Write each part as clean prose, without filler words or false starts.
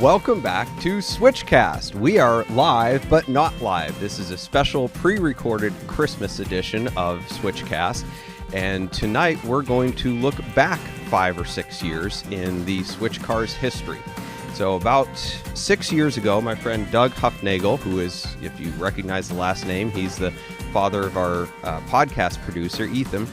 Welcome back to Switchcast. We are live, but not live. This is a special pre-recorded Christmas edition of Switchcast. And tonight we're going to look back 5 or 6 years in the Switchcars history. So about 6 years ago, my friend Doug Huffnagel, who is, if you recognize the last name, he's the father of our podcast producer, Ethan.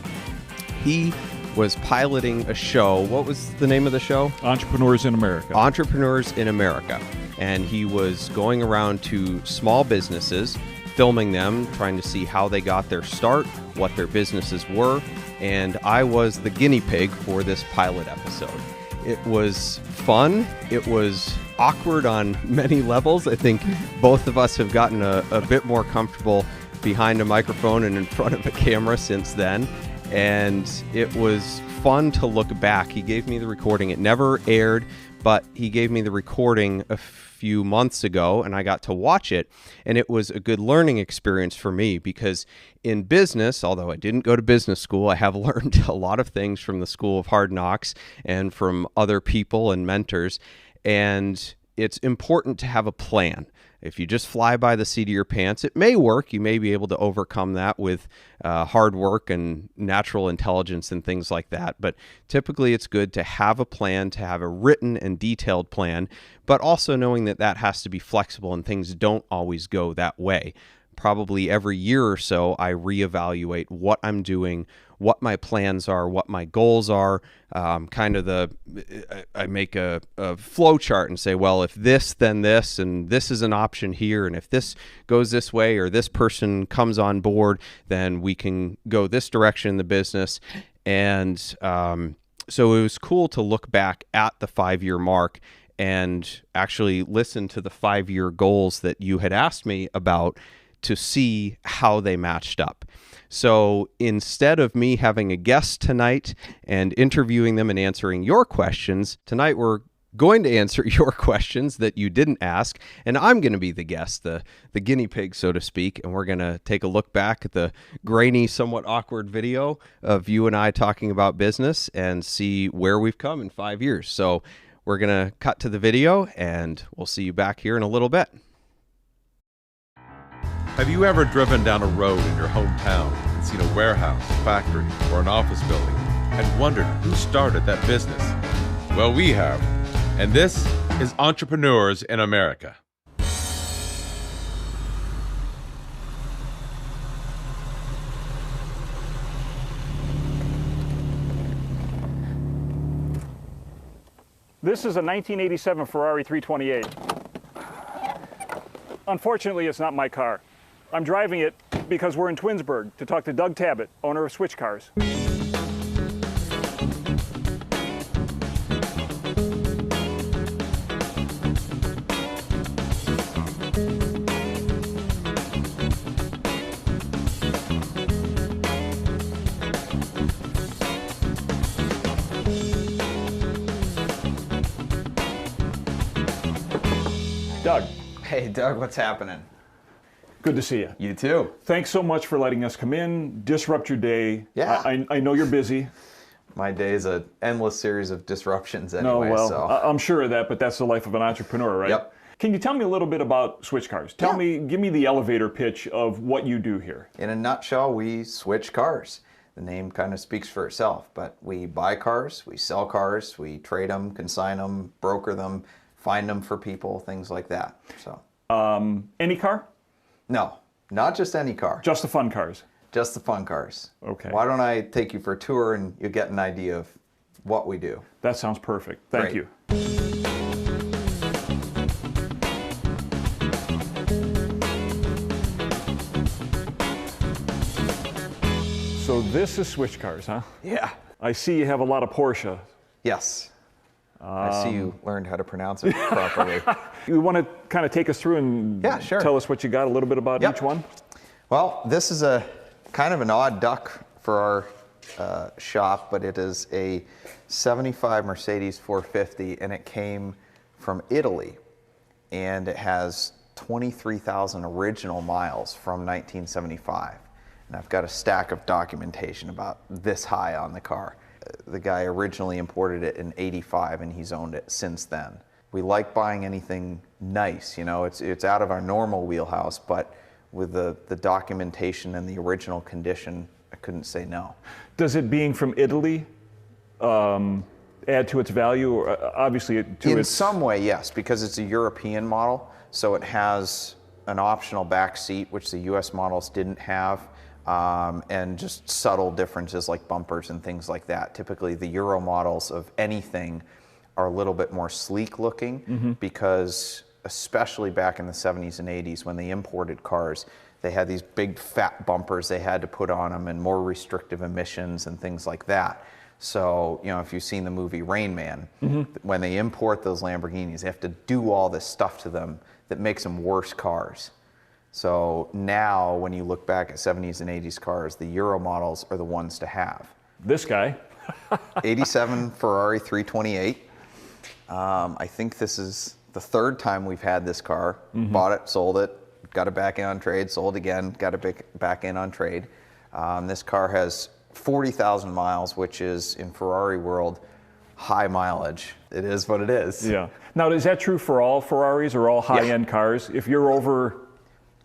He was piloting a show. What was the name of the show? Entrepreneurs in America. Entrepreneurs in America. And he was going around to small businesses, filming them, trying to see how they got their start, what their businesses were. And I was the guinea pig for this pilot episode. It was fun. It was awkward on many levels. I think both of us have gotten a bit more comfortable behind a microphone and in front of a camera since then. And it was fun to look back. He gave me the recording. It never aired, but he gave me the recording a few months ago, and I got to watch it. And it was a good learning experience for me because in business, although I didn't go to business school, I have learned a lot of things from the School of Hard Knocks and from other people and mentors. And it's important to have a plan. If you just fly by the seat of your pants, it may work. You may be able to overcome that with hard work and natural intelligence and things like that. But typically it's good to have a plan, to have a written and detailed plan, but also knowing that that has to be flexible and things don't always go that way. Probably every year or so, I reevaluate what I'm doing, what my plans are, what my goals are. I make a flow chart and say, well, if this, then this, and this is an option here. And if this goes this way or this person comes on board, then we can go this direction in the business. And so it was cool to look back at the 5-year mark and actually listen to the 5-year goals that you had asked me about to see how they matched up. So instead of me having a guest tonight and interviewing them and answering your questions, tonight we're going to answer your questions that you didn't ask, and I'm going to be the guest, the guinea pig, so to speak, and we're going to take a look back at the grainy, somewhat awkward video of you and I talking about business and see where we've come in 5 years. So we're going to cut to the video, and we'll see you back here in a little bit. Have you ever driven down a road in your hometown and seen a warehouse, factory, or an office building and wondered who started that business? Well, we have. And this is Entrepreneurs in America. This is a 1987 Ferrari 328. Unfortunately, it's not my car. I'm driving it because we're in Twinsburg to talk to Doug Tabbitt, owner of Switchcars. Doug. Hey, Doug, what's happening? Good to see you. You too. Thanks so much for letting us come in, disrupt your day. Yeah. I know you're busy. My day is an endless series of disruptions anyway. No, well, so. I'm sure of that, but that's the life of an entrepreneur, right? Yep. Can you tell me a little bit about Switchcars? Give me the elevator pitch of what you do here. In a nutshell, we switch cars. The name kind of speaks for itself, but we buy cars, we sell cars, we trade them, consign them, broker them, find them for people, things like that. So. Any car? No, not just any car. Just the fun cars? Just the fun cars. Okay. Why don't I take you for a tour and you'll get an idea of what we do. That sounds perfect. Thank you. So this is Switchcars, huh? Yeah. I see you have a lot of Porsche. Yes. I see you learned how to pronounce it properly. You want to kind of take us through and tell us what you got, a little bit about each one? Well, this is a kind of an odd duck for our shop, but it is a 75 Mercedes 450, and it came from Italy, and it has 23,000 original miles from 1975. And I've got a stack of documentation about this high on the car. The guy originally imported it in '85, and he's owned it since then. we like buying anything nice. You know, it's out of our normal wheelhouse, but with the documentation and the original condition, I couldn't say no. Does it being from Italy add to its value, or obviously In some way, yes, because it's a European model, so it has an optional back seat, which the U.S. models didn't have, and just subtle differences like bumpers and things like that. Typically, the Euro models of anything are a little bit more sleek looking because, especially back in the 70s and 80s when they imported cars, they had these big fat bumpers they had to put on them and more restrictive emissions and things like that. So, you know, if you've seen the movie Rain Man, when they import those Lamborghinis, they have to do all this stuff to them that makes them worse cars. So now when you look back at 70s and 80s cars, the Euro models are the ones to have. This guy. 87 Ferrari 328. I think this is the third time we've had this car. Bought it, sold it, got it back in on trade, sold again, got it back in on trade. This car has 40,000 miles, which is, in Ferrari world, high mileage. It is what it is. Yeah. Now, is that true for all Ferraris or all high-end cars? If you're over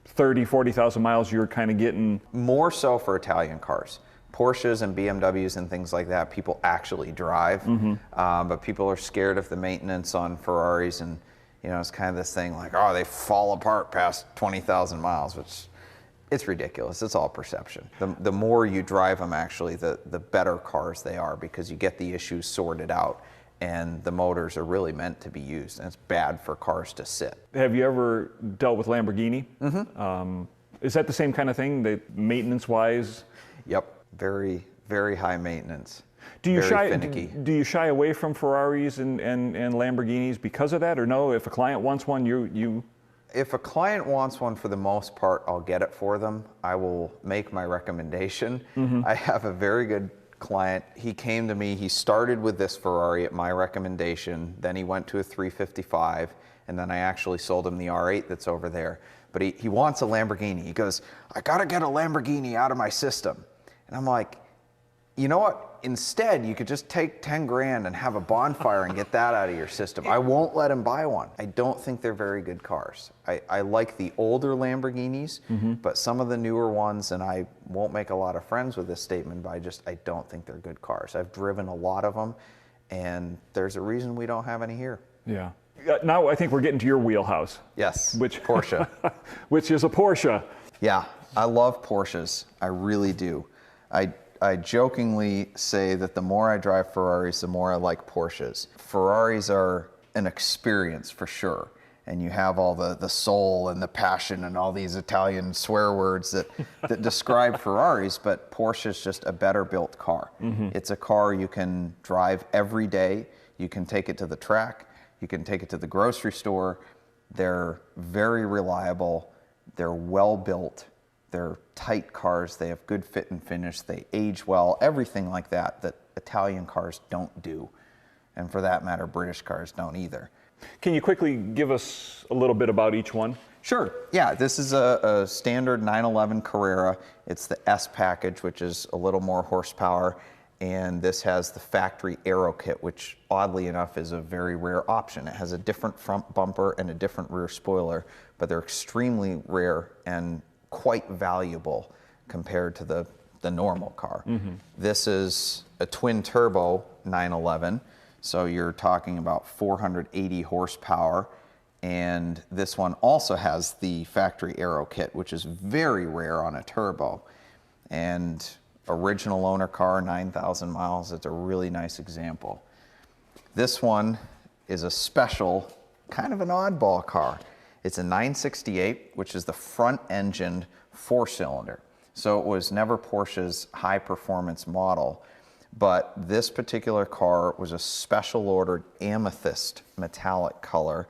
30, 40,000 miles, you're kind of getting... More so for Italian cars. Porsches and BMWs and things like that, people actually drive, but people are scared of the maintenance on Ferraris, and you know, it's kind of this thing like, oh, they fall apart past 20,000 miles, which it's ridiculous. It's all perception. The more you drive them, actually, the better cars they are, because you get the issues sorted out, and the motors are really meant to be used, and it's bad for cars to sit. Have you ever dealt with Lamborghini? Is that the same kind of thing, that maintenance-wise? Yep. Very, very high maintenance. Do you finicky. Do you shy away from Ferraris and Lamborghinis because of that, or no? If a client wants one, you... If a client wants one, for the most part, I'll get it for them. I will make my recommendation. I have a very good client. He came to me, he started with this Ferrari at my recommendation, then he went to a 355, and then I actually sold him the R8 that's over there. But he wants a Lamborghini. He goes, I gotta get a Lamborghini out of my system. And I'm like, you know what? Instead, you could just take 10 grand and have a bonfire and get that out of your system. I won't let him buy one. I don't think they're very good cars. I like the older Lamborghinis, but some of the newer ones, and I won't make a lot of friends with this statement, but I don't think they're good cars. I've driven a lot of them, and there's a reason we don't have any here. Yeah. Now I think we're getting to your wheelhouse. Yes, Which Porsche. Which is a Porsche. Yeah, I love Porsches. I really do. I jokingly say that the more I drive Ferraris, the more I like Porsches. Ferraris are an experience for sure. And you have all the soul and the passion and all these Italian swear words that describe Ferraris, but Porsche is just a better built car. It's a car you can drive every day. You can take it to the track. You can take it to the grocery store. They're very reliable. They're well built. They're tight cars, they have good fit and finish, they age well, everything like that Italian cars don't do. And for that matter, British cars don't either. Can you quickly give us a little bit about each one? Sure, yeah, this is a standard 911 Carrera. It's the S package, which is a little more horsepower, and this has the factory aero kit, which oddly enough is a very rare option. It has a different front bumper and a different rear spoiler, but they're extremely rare and quite valuable compared to the normal car. This is a twin turbo 911, so you're talking about 480 horsepower, and this one also has the factory aero kit, which is very rare on a turbo. And original owner car, 9,000 miles, it's a really nice example. This one is a special, kind of an oddball car. It's a 968, which is the front-engined four-cylinder. So it was never Porsche's high-performance model, but this particular car was a special-ordered amethyst metallic color,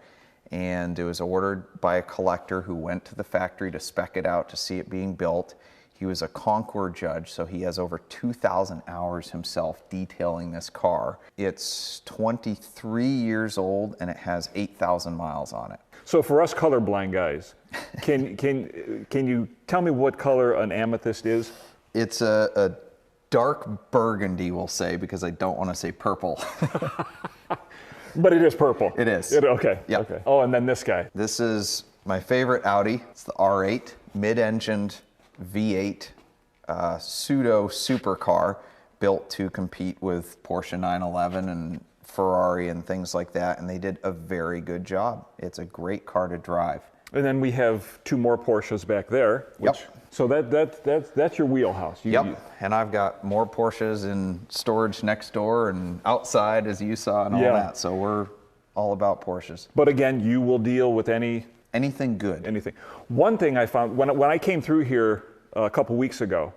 and it was ordered by a collector who went to the factory to spec it out to see it being built. He was a Concours judge, so he has over 2,000 hours himself detailing this car. It's 23 years old, and it has 8,000 miles on it. So for us colorblind guys, can you tell me what color an amethyst is? It's a dark burgundy, we'll say, because I don't want to say purple. But it is purple. It is. Okay. Yeah. Okay. Oh, and then this guy. This is my favorite Audi. It's the R8, mid-engined V8 pseudo supercar built to compete with Porsche 911 and Ferrari and things like that, and they did a very good job. It's a great car to drive. And then we have 2 more Porsches back there. Yep. So that's your wheelhouse. Yep. And I've got more Porsches in storage next door and outside, as you saw, and all that. So we're all about Porsches. But again, you will deal with anything good. Anything. One thing I found when I came through here a couple weeks ago,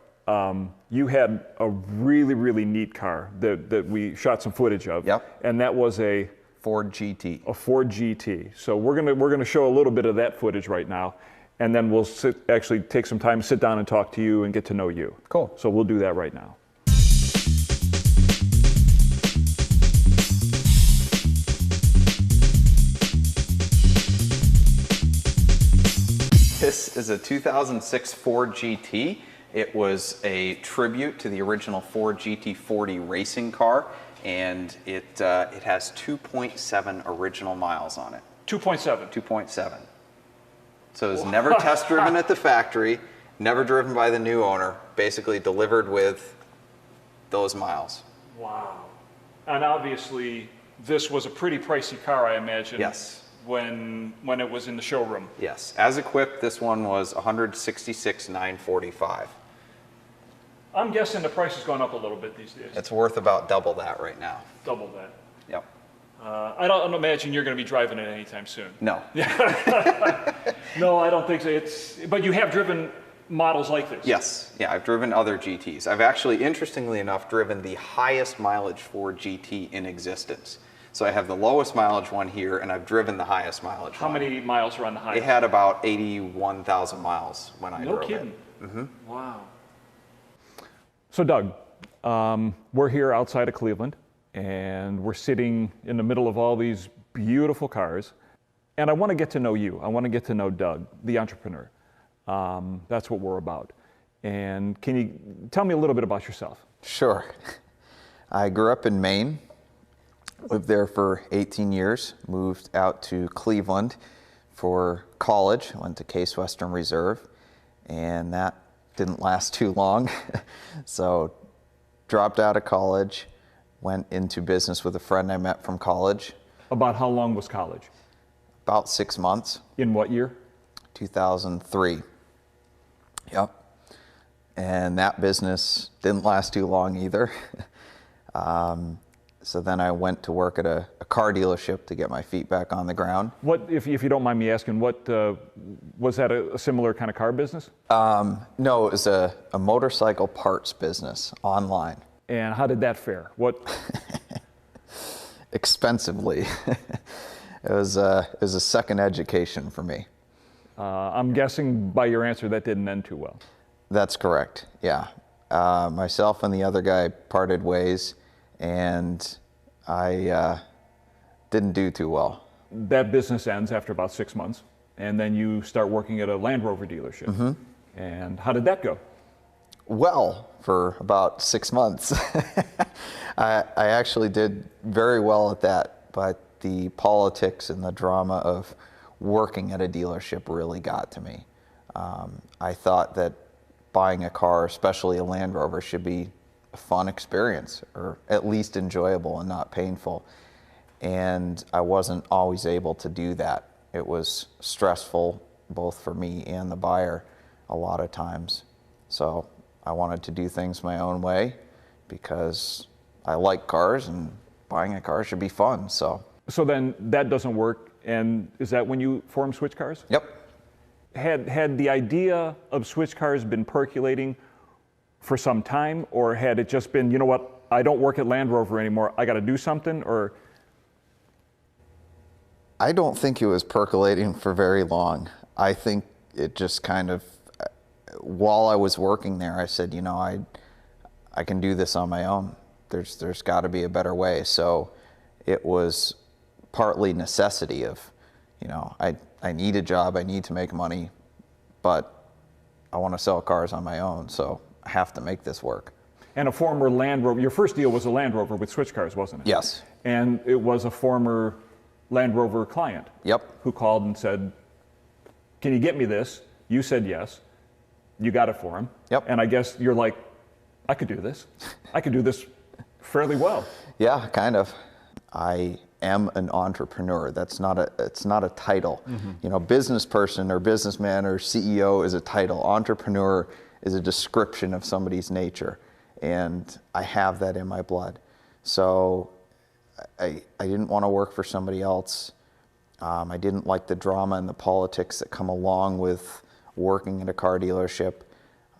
you had a really, really neat car that we shot some footage of. Yep. And that was a Ford GT. A Ford GT. So we're gonna show a little bit of that footage right now, and then we'll actually take some time, sit down and talk to you and get to know you. Cool. So we'll do that right now. This is a 2006 Ford GT. It was a tribute to the original Ford GT40 racing car, and it has 2.7 original miles on it. 2.7. 2.7. So it was never test driven at the factory, never driven by the new owner, basically delivered with those miles. Wow. And obviously, this was a pretty pricey car, I imagine. Yes. When it was in the showroom. Yes. As equipped, this one was $166,945. I'm guessing the price has gone up a little bit these days. It's worth about double that right now. Double that. Yep. I don't imagine you're going to be driving it anytime soon. No. No, I don't think so. But you have driven models like this. Yes. Yeah, I've driven other GTs. I've actually, interestingly enough, driven the highest mileage Ford GT in existence. So I have the lowest mileage one here, and I've driven the highest mileage one. How many miles are on the highest? It had about 81,000 miles when I drove it. No kidding. Mm-hmm. Wow. So Doug, we're here outside of Cleveland, and we're sitting in the middle of all these beautiful cars, and I want to get to know you. I want to get to know Doug, the entrepreneur. That's what we're about. And can you tell me a little bit about yourself? Sure. I grew up in Maine, lived there for 18 years, moved out to Cleveland for college, went to Case Western Reserve, and that didn't last too long. So dropped out of college, went into business with a friend I met from college. About how long was college? About 6 months. In what year? 2003. Yep. And that business didn't last too long either. So then I went to work at a car dealership to get my feet back on the ground. What, if you don't mind me asking, what was that a similar kind of car business? No, it was a motorcycle parts business online. And how did that fare? What? Expensively. It was a second education for me. I'm guessing by your answer that didn't end too well. That's correct, yeah. Myself and the other guy parted ways, and I didn't do too well. That business ends after about 6 months, and then you start working at a Land Rover dealership. Mm-hmm. And how did that go? Well, for about 6 months. I actually did very well at that, but the politics and the drama of working at a dealership really got to me. I thought that buying a car, especially a Land Rover, should be a fun experience, or at least enjoyable and not painful. And I wasn't always able to do that. It was stressful, both for me and the buyer, a lot of times. So I wanted to do things my own way because I like cars, and buying a car should be fun. So then that doesn't work, and is that when you formed Switchcars? Yep. Had the idea of Switchcars been percolating for some time, or had it just been, you know what, I don't work at Land Rover anymore, I got to do something, or? I don't think it was percolating for very long. I think it just kind of, while I was working there, I said, you know, I can do this on my own. There's got to be a better way. So it was partly necessity of, you know, I need a job, I need to make money, but I want to sell cars on my own, so I have to make this work. And a former Land Rover, your first deal was a Land Rover with Switchcars, wasn't it? Yes. and it was a former Land Rover client. Yep. Who called and said, "Can you get me this?" You said yes. You got it for him. Yep. And I guess you're like, "I could do this. I could do this fairly well." Yeah, kind of. I am an entrepreneur. It's not a title. You know, business person or businessman or CEO is a title. Entrepreneur is a description of somebody's nature, and I have that in my blood. So I didn't want to work for somebody else. I didn't like the drama and the politics that come along with working at a car dealership.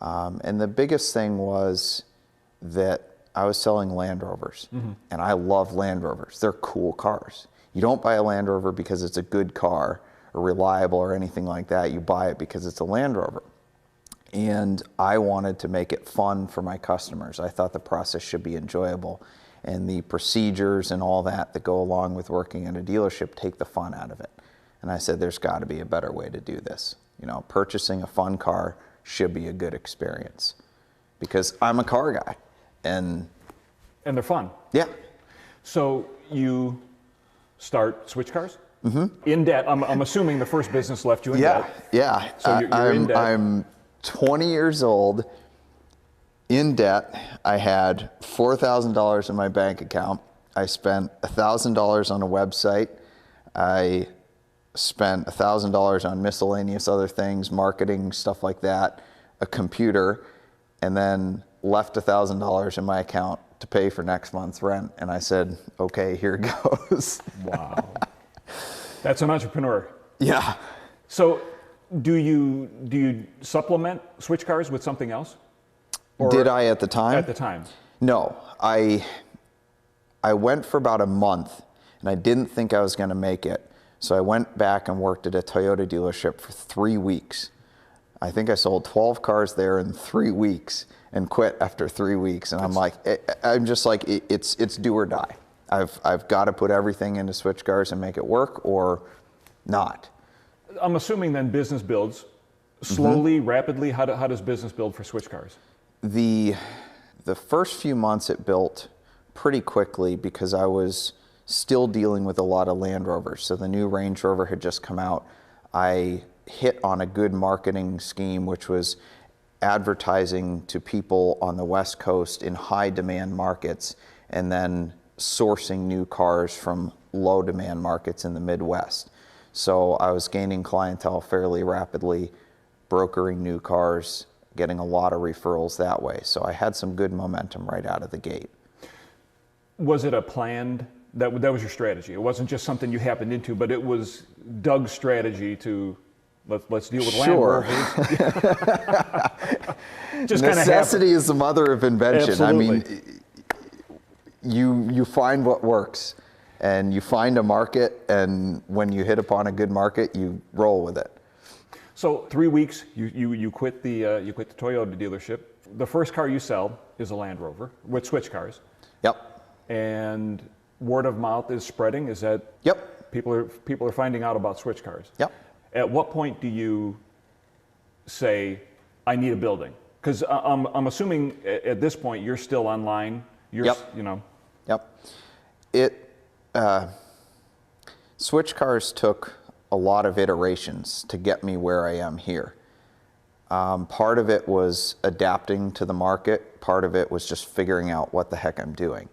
And the biggest thing was that I was selling Land Rovers, and I love Land Rovers. They're cool cars. You don't buy a Land Rover because it's a good car or reliable or anything like that. You buy it because it's a Land Rover. And I wanted to make it fun for my customers. I thought the process should be enjoyable, and the procedures and all that go along with working at a dealership take the fun out of it. And I said, there's got to be a better way to do this. You know, purchasing a fun car should be a good experience, because I'm a car guy. And they're fun. Yeah. So you start Switchcars? In debt. I'm assuming the first business left you in debt. Yeah. So you're in debt. I'm 20 years old, in debt. I had $4,000 in my bank account. I spent $1,000 on a website. I spent $1,000 on miscellaneous other things, marketing, stuff like that, a computer, and then left $1,000 in my account to pay for next month's rent. And I said, okay, here it goes. Wow. That's an entrepreneur. Yeah. So do you supplement Switchcars with something else? Or did I at the time? At the time. No. I went for about a month, and I didn't think I was going to make it. So I went back and worked at a Toyota dealership for 3 weeks. I think I sold 12 cars there in 3 weeks and quit after 3 weeks. And I'm just like, it's do or die. I've got to put everything into Switchcars and make it work, or not. I'm assuming then business builds slowly, rapidly. How does business build for Switchcars? The first few months it built pretty quickly, because I was still dealing with a lot of Land Rovers. So the new Range Rover had just come out. I hit on a good marketing scheme, which was advertising to people on the West Coast in high demand markets, and then sourcing new cars from low demand markets in the Midwest. So I was gaining clientele fairly rapidly, brokering new cars, getting a lot of referrals that way. So I had some good momentum right out of the gate. Was it a planned, that was your strategy? It wasn't just something you happened into, but it was Doug's strategy to let's deal with Land Rovers. Just necessity is the mother of invention. Absolutely. I mean, you find what works, and you find a market, and when you hit upon a good market, you roll with it. So 3 weeks, you quit the Toyota dealership. The first car you sell is a Land Rover with Switchcars. Yep. And word of mouth is spreading. Is that? Yep. People are finding out about Switchcars. Yep. At what point do you say, I need a building? Because I'm assuming at this point you're still online. Yep. Yep. Switchcars took a lot of iterations to get me where I am here. Part of it was adapting to the market. Part of it was just figuring out what the heck I'm doing.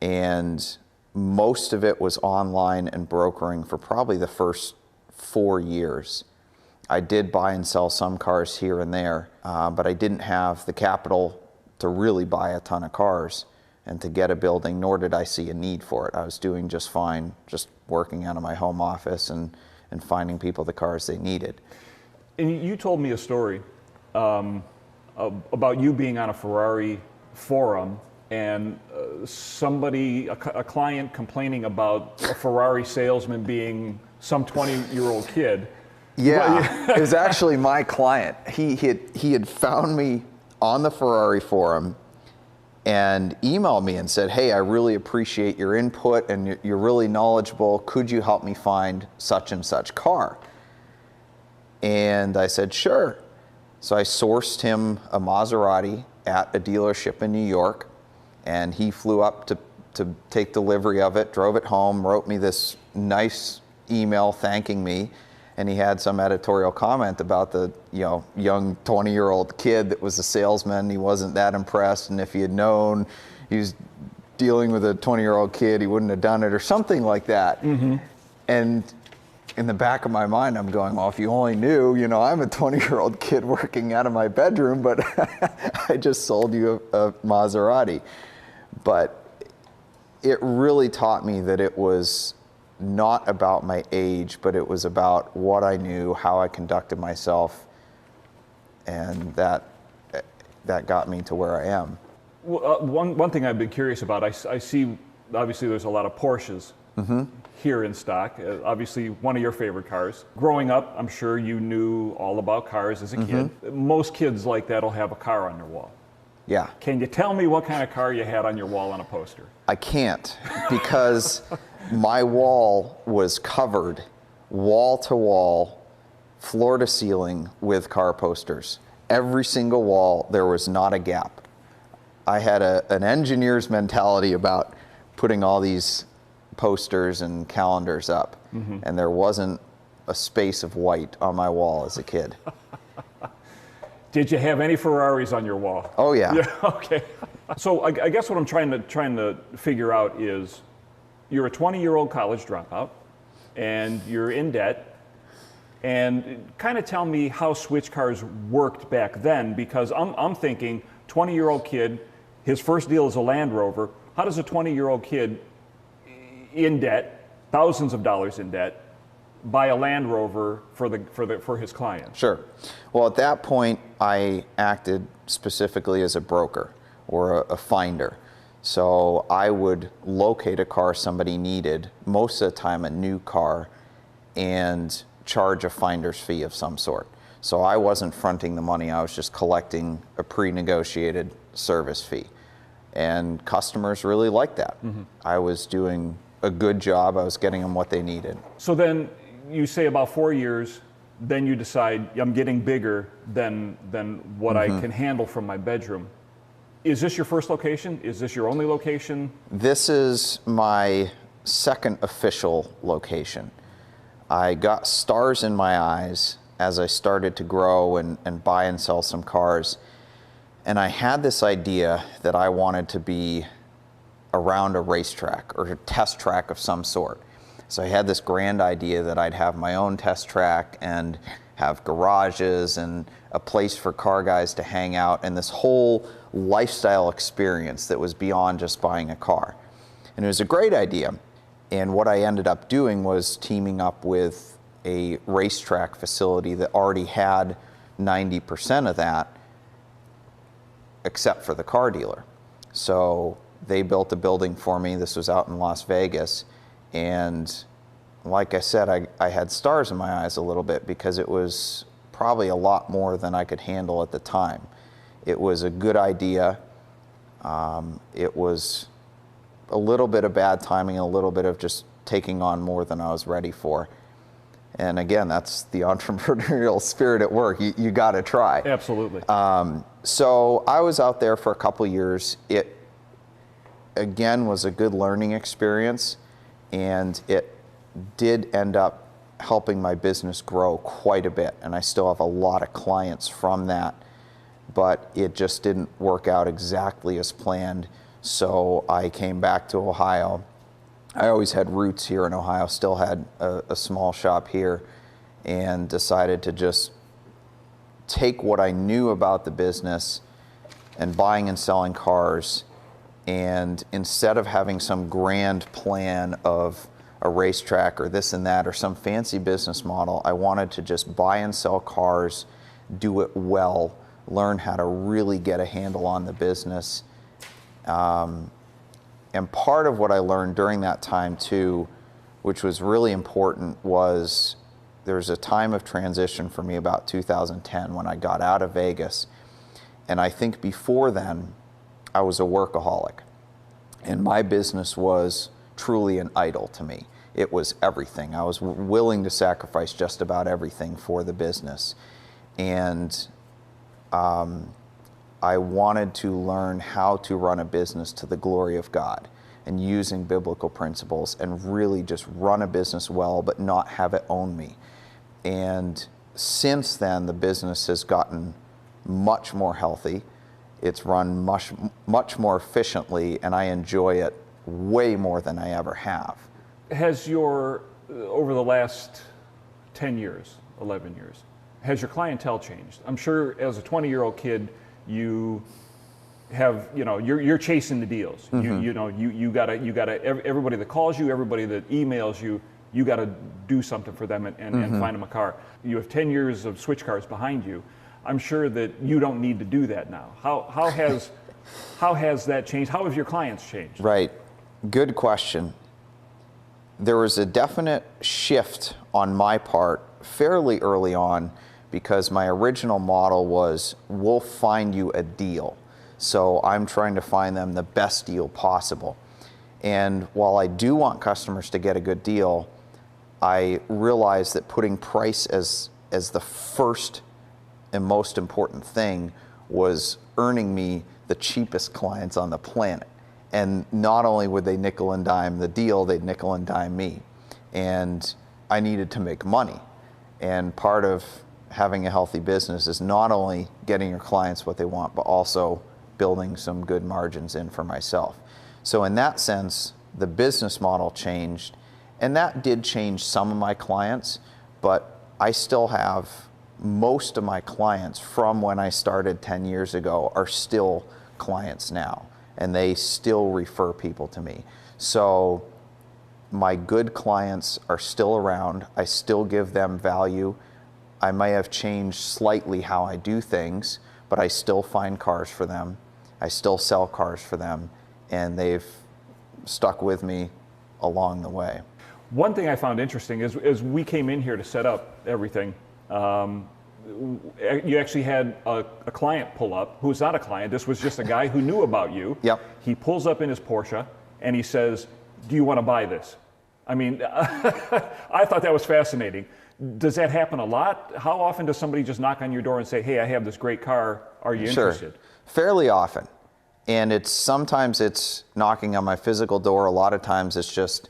And most of it was online and brokering for probably the first 4 years. I did buy and sell some cars here and there, but I didn't have the capital to really buy a ton of cars and to get a building, nor did I see a need for it. I was doing just fine, just working out of my home office and finding people the cars they needed. And you told me a story about you being on a Ferrari forum and a client complaining about a Ferrari salesman being some 20-year-old kid. Yeah, it was actually my client. He had found me on the Ferrari forum and emailed me and said, hey, I really appreciate your input and you're really knowledgeable. Could you help me find such and such car? And I said, sure. So I sourced him a Maserati at a dealership in New York, and he flew up to to take delivery of it, drove it home, wrote me this nice email thanking me. And he had some editorial comment about the young 20-year-old kid that was a salesman. He wasn't that impressed, and if he had known he was dealing with a 20-year-old kid, he wouldn't have done it, or something like that. Mm-hmm. And in the back of my mind, I'm going, well, if you only knew, I'm a 20-year-old kid working out of my bedroom, but I just sold you a Maserati. But it really taught me that it was not about my age, but it was about what I knew, how I conducted myself, and that got me to where I am. Well, one thing I've been curious about, I see obviously there's a lot of Porsches here in stock. Obviously one of your favorite cars. Growing up, I'm sure you knew all about cars as a kid. Most kids like that will have a car on their wall. Yeah. Can you tell me what kind of car you had on your wall on a poster? I can't, because my wall was covered wall to wall, floor to ceiling with car posters. Every single wall, there was not a gap. I had an engineer's mentality about putting all these posters and calendars up, and there wasn't a space of white on my wall as a kid. Did you have any Ferraris on your wall? Oh yeah. Yeah. Okay. So I guess what I'm trying to figure out is, you're a 20-year-old college dropout, and you're in debt. And kind of tell me how Switchcars worked back then, because I'm thinking 20-year-old kid, his first deal is a Land Rover. How does a 20-year-old kid in debt, thousands of dollars in debt, buy a Land Rover for his client? Sure. Well, at that point, I acted specifically as a broker or a finder. So I would locate a car somebody needed, most of the time a new car, and charge a finder's fee of some sort. So I wasn't fronting the money, I was just collecting a pre-negotiated service fee. And customers really liked that. I was doing a good job, I was getting them what they needed. So then you say about 4 years, then you decide, I'm getting bigger than what I can handle from my bedroom. Is this your first location? Is this your only location? This is my second official location. I got stars in my eyes as I started to grow and buy and sell some cars. And I had this idea that I wanted to be around a racetrack or a test track of some sort. So I had this grand idea that I'd have my own test track and have garages and a place for car guys to hang out, and this whole lifestyle experience that was beyond just buying a car. And it was a great idea. And what I ended up doing was teaming up with a racetrack facility that already had 90% of that, except for the car dealer. So they built a building for me. This was out in Las Vegas. And like I said, I had stars in my eyes a little bit because it was probably a lot more than I could handle at the time. It was a good idea. It was a little bit of bad timing, a little bit of just taking on more than I was ready for. And again, that's the entrepreneurial spirit at work. You got to try. Absolutely. So I was out there for a couple years. It, again, was a good learning experience, and it did end up helping my business grow quite a bit. And I still have a lot of clients from that, but it just didn't work out exactly as planned. So I came back to Ohio. I always had roots here in Ohio, still had a small shop here, and decided to just take what I knew about the business and buying and selling cars, and instead of having some grand plan of a racetrack or this and that or some fancy business model, I wanted to just buy and sell cars, do it well, learn how to really get a handle on the business. And part of what I learned during that time too, which was really important, was there was a time of transition for me about 2010 when I got out of Vegas. And I think before then, I was a workaholic. And my business was truly an idol to me. It was everything. I was willing to sacrifice just about everything for the business. And I wanted to learn how to run a business to the glory of God. and using biblical principles and really just run a business well, but not have it own me. And since then, the business has gotten much more healthy. It's run much more efficiently, and I enjoy it way more than I ever have. Has over the last 10 years, 11 years, has your clientele changed? I'm sure as a 20-year-old kid, you have, you're chasing the deals. You gotta, everybody that calls you, everybody that emails you, you gotta do something for them and find them a car. You have 10 years of Switchcars behind you. I'm sure that you don't need to do that now. How has that changed? How have your clients changed? Right, good question. There was a definite shift on my part fairly early on, because my original model was, we'll find you a deal. So I'm trying to find them the best deal possible. And while I do want customers to get a good deal, I realize that putting price as the first and most important thing was earning me the cheapest clients on the planet. And not only would they nickel and dime the deal, they'd nickel and dime me. And I needed to make money. And part of having a healthy business is not only getting your clients what they want, but also building some good margins in for myself. So in that sense, the business model changed, and that did change some of my clients, but I still have most of my clients from when I started 10 years ago are still clients now, and they still refer people to me. So my good clients are still around. I still give them value. I may have changed slightly how I do things, but I still find cars for them. I still sell cars for them, and they've stuck with me along the way. One thing I found interesting is as we came in here to set up everything, you actually had a client pull up who's not a client. This was just a guy who knew about you. Yep. He pulls up in his Porsche and he says, "Do you want to buy this?" I mean, I thought that was fascinating. Does that happen a lot? How often does somebody just knock on your door and say, "Hey, I have this great car. Are you interested?" Sure. Fairly often. And sometimes it's knocking on my physical door. A lot of times it's just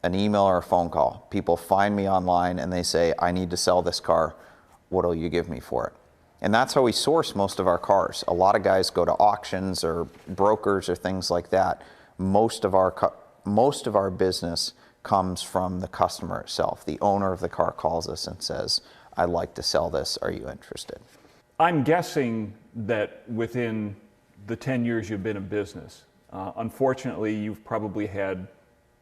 an email or a phone call. People find me online and they say, "I need to sell this car. What'll you give me for it?" And that's how we source most of our cars. A lot of guys go to auctions or brokers or things like that. Most of our business comes from the customer itself. The owner of the car calls us and says, "I'd like to sell this. Are you interested?" I'm guessing that within the 10 years you've been in business, unfortunately, you've probably had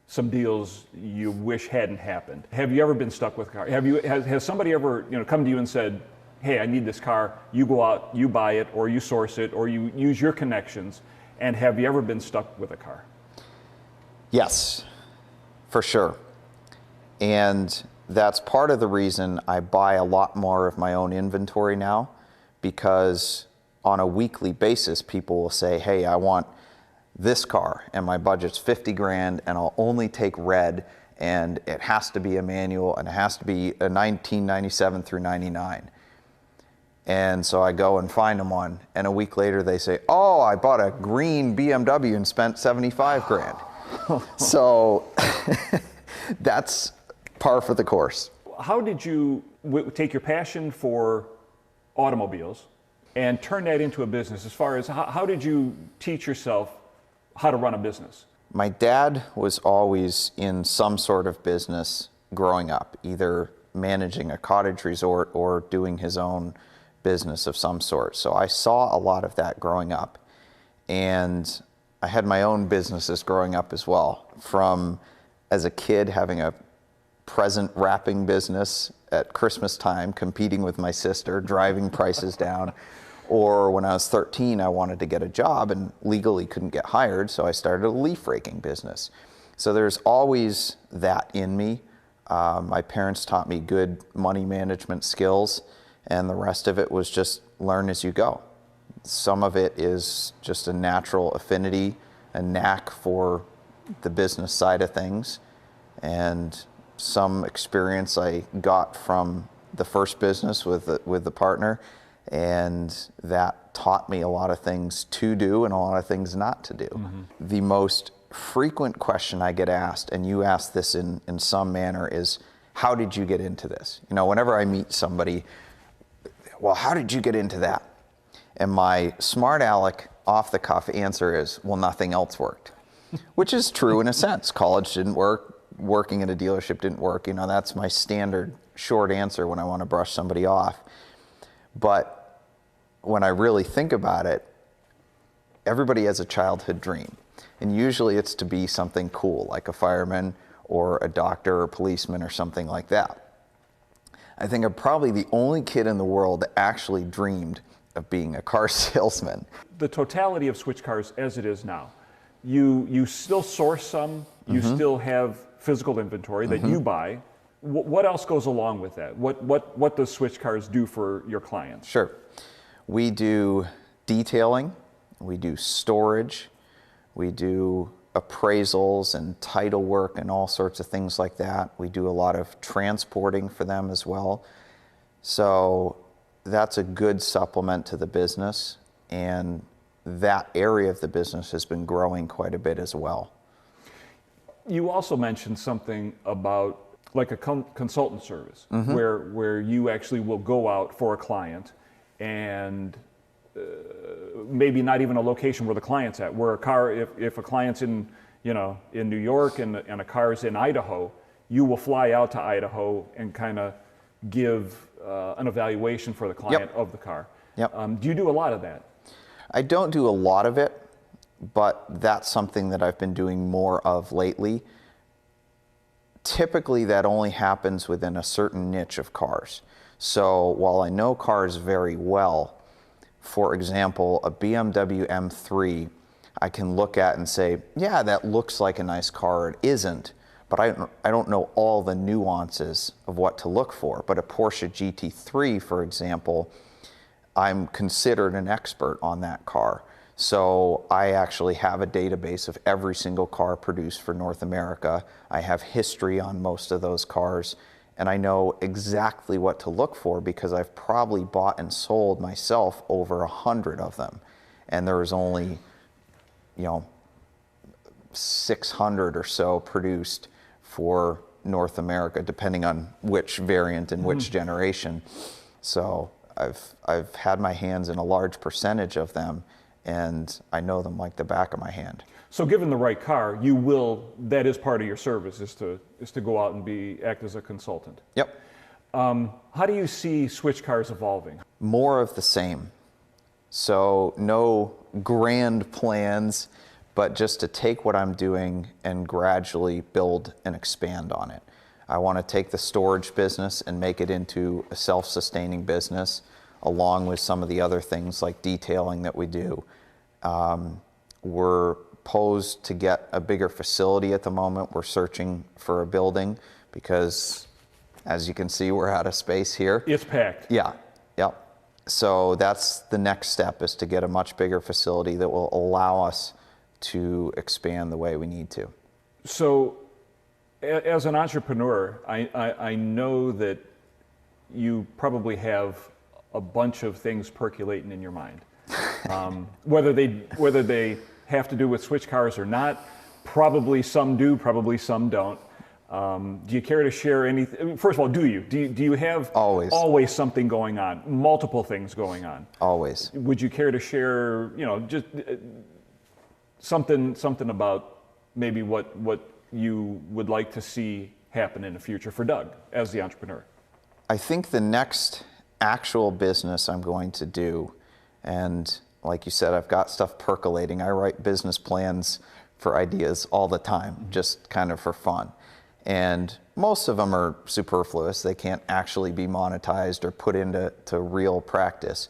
some deals you wish hadn't happened. Have you ever been stuck with a car? Has somebody ever come to you and said, "Hey, I need this car," you go out, you buy it, or you source it, or you use your connections, and have you ever been stuck with a car? Yes, for sure. And that's part of the reason I buy a lot more of my own inventory now, because on a weekly basis, people will say, "Hey, I want this car and my budget's 50 grand and I'll only take red and it has to be a manual and it has to be a 1997 through 99. And so I go and find them one, and a week later they say, "Oh, I bought a green BMW and spent 75 grand. So that's par for the course. How did you take your passion for automobiles and turn that into a business? As far as how did you teach yourself how to run a business? My dad was always in some sort of business growing up, either managing a cottage resort or doing his own business of some sort. So I saw a lot of that growing up. And I had my own businesses growing up as well. From as a kid having a present wrapping business at Christmas time, competing with my sister, driving prices down. Or when I was 13, I wanted to get a job and legally couldn't get hired, so I started a leaf raking business. So there's always that in me. My parents taught me good money management skills, and the rest of it was just learn as you go. Some of it is just a natural affinity, a knack for the business side of things, and some experience I got from the first business with the partner, and that taught me a lot of things to do and a lot of things not to do. Mm-hmm. The most frequent question I get asked, and you ask this in some manner, is how did you get into this? You know, whenever I meet somebody, well, how did you get into that? And my smart aleck off the cuff answer is, well, nothing else worked, which is true in a sense. College didn't work, working at a dealership didn't work. You know, that's my standard short answer when I want to brush somebody off. But when I really think about it, everybody has a childhood dream. And usually it's to be something cool, like a fireman or a doctor or policeman or something like that. I think I'm probably the only kid in the world that actually dreamed of being a car salesman. The totality of Switchcars as it is now, you still source some, you still have physical inventory that you buy. What else goes along with that? What does Switchcars do for your clients? Sure. We do detailing, we do storage, we do appraisals and title work and all sorts of things like that. We do a lot of transporting for them as well. So that's a good supplement to the business, and that area of the business has been growing quite a bit as well. You also mentioned something about like a consultant service, where you actually will go out for a client and maybe not even a location where the client's at, where a car, if a client's in New York and a car is in Idaho, you will fly out to Idaho and kind of give an evaluation for the client of the car. Do you do a lot of that? I don't do a lot of it, but that's something that I've been doing more of lately. Typically that only happens within a certain niche of cars. So while I know cars very well, for example, a BMW M3, I can look at and say, yeah, that looks like a nice car. It isn't, but I don't know all the nuances of what to look for. But a Porsche GT3, for example, I'm considered an expert on that car. So I actually have a database of every single car produced for North America. I have history on most of those cars, and I know exactly what to look for because I've probably bought and sold myself over 100 of them. And there was only, 600 or so produced for North America, depending on which variant and which generation. So I've had my hands in a large percentage of them, and I know them like the back of my hand. So given the right car, that is part of your service, is to go out and act as a consultant. Yep. How do you see Switchcars evolving? More of the same. So no grand plans, but just to take what I'm doing and gradually build and expand on it. I want to take the storage business and make it into a self-sustaining business, along with some of the other things like detailing that we do. We're posed to get a bigger facility at the moment. We're searching for a building because, as you can see, we're out of space here. It's packed. Yeah, yep. So that's the next step, is to get a much bigger facility that will allow us to expand the way we need to. So as an entrepreneur, I know that you probably have a bunch of things percolating in your mind. Whether they have to do with Switchcars or not, probably some do, probably some don't. Do you care to share anything? First of all, do you have always something going on, multiple things going on? Always. Would you care to share, just something about maybe what you would like to see happen in the future for Doug as the entrepreneur? I think the next actual business I'm going to do, and like you said, I've got stuff percolating. I write business plans for ideas all the time, just kind of for fun. And most of them are superfluous. They can't actually be monetized or put into real practice.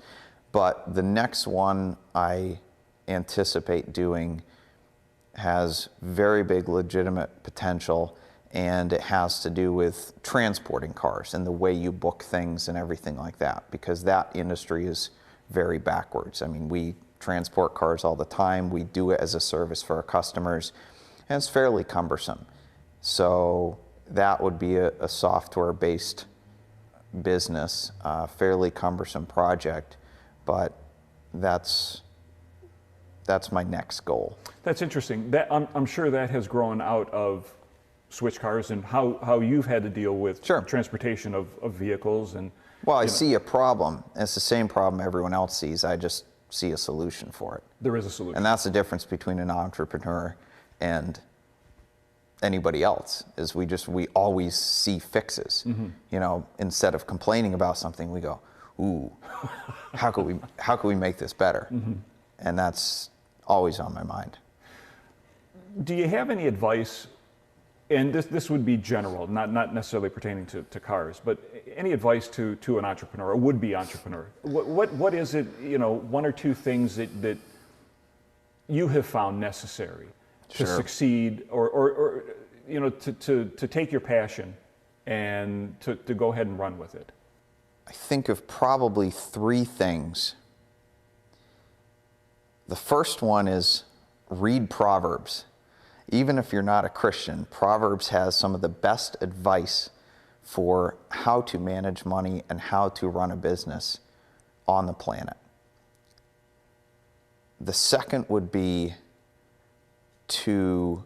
But the next one I anticipate doing has very big legitimate potential, and it has to do with transporting cars and the way you book things and everything like that, because that industry is very backwards. I mean, we transport cars all the time. We do it as a service for our customers, and it's fairly cumbersome. So that would be a software-based business, fairly cumbersome project, but that's that's my next goal. That's interesting. That I'm sure that has grown out of Switchcars and how you've had to deal with Sure. transportation of vehicles and. Well, I see a problem. It's the same problem everyone else sees. I just see a solution for it. There is a solution. And that's the difference between an entrepreneur and anybody else, is we always see fixes. You know, instead of complaining about something, we go, ooh, how could we make this better? And that's always on my mind. Do you have any advice, and this would be general, not necessarily pertaining to cars, but any advice to an entrepreneur, a would-be entrepreneur? What is it, you know, one or two things that you have found necessary to Sure. succeed, or you know, to take your passion and to go ahead and run with it? I think of probably three things. The first one is read Proverbs. Even if you're not a Christian, Proverbs has some of the best advice for how to manage money and how to run a business on the planet. The second would be to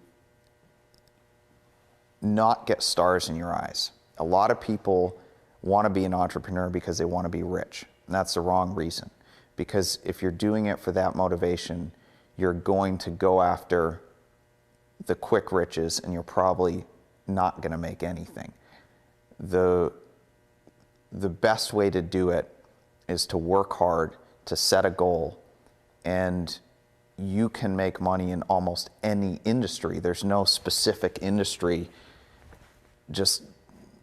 not get stars in your eyes. A lot of people want to be an entrepreneur because they want to be rich, and that's the wrong reason. Because if you're doing it for that motivation, you're going to go after the quick riches, and you're probably not going to make anything. The best way to do it is to work hard, to set a goal, and you can make money in almost any industry. There's no specific industry. Just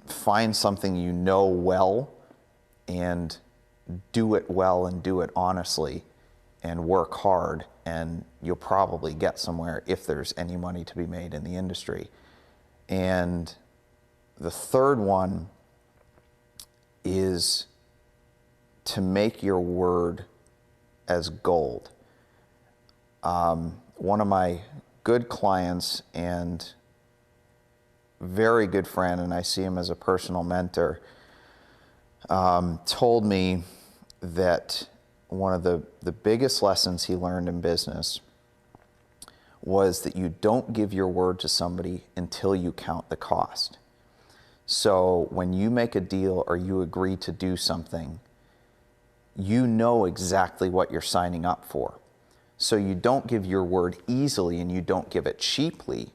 find something you know well and do it well and do it honestly and work hard, and you'll probably get somewhere if there's any money to be made in the industry. And the third one is to make your word as gold. One of my good clients and very good friend, and I see him as a personal mentor, told me that one of the biggest lessons he learned in business was that you don't give your word to somebody until you count the cost. So when you make a deal or you agree to do something, you know exactly what you're signing up for. So you don't give your word easily and you don't give it cheaply,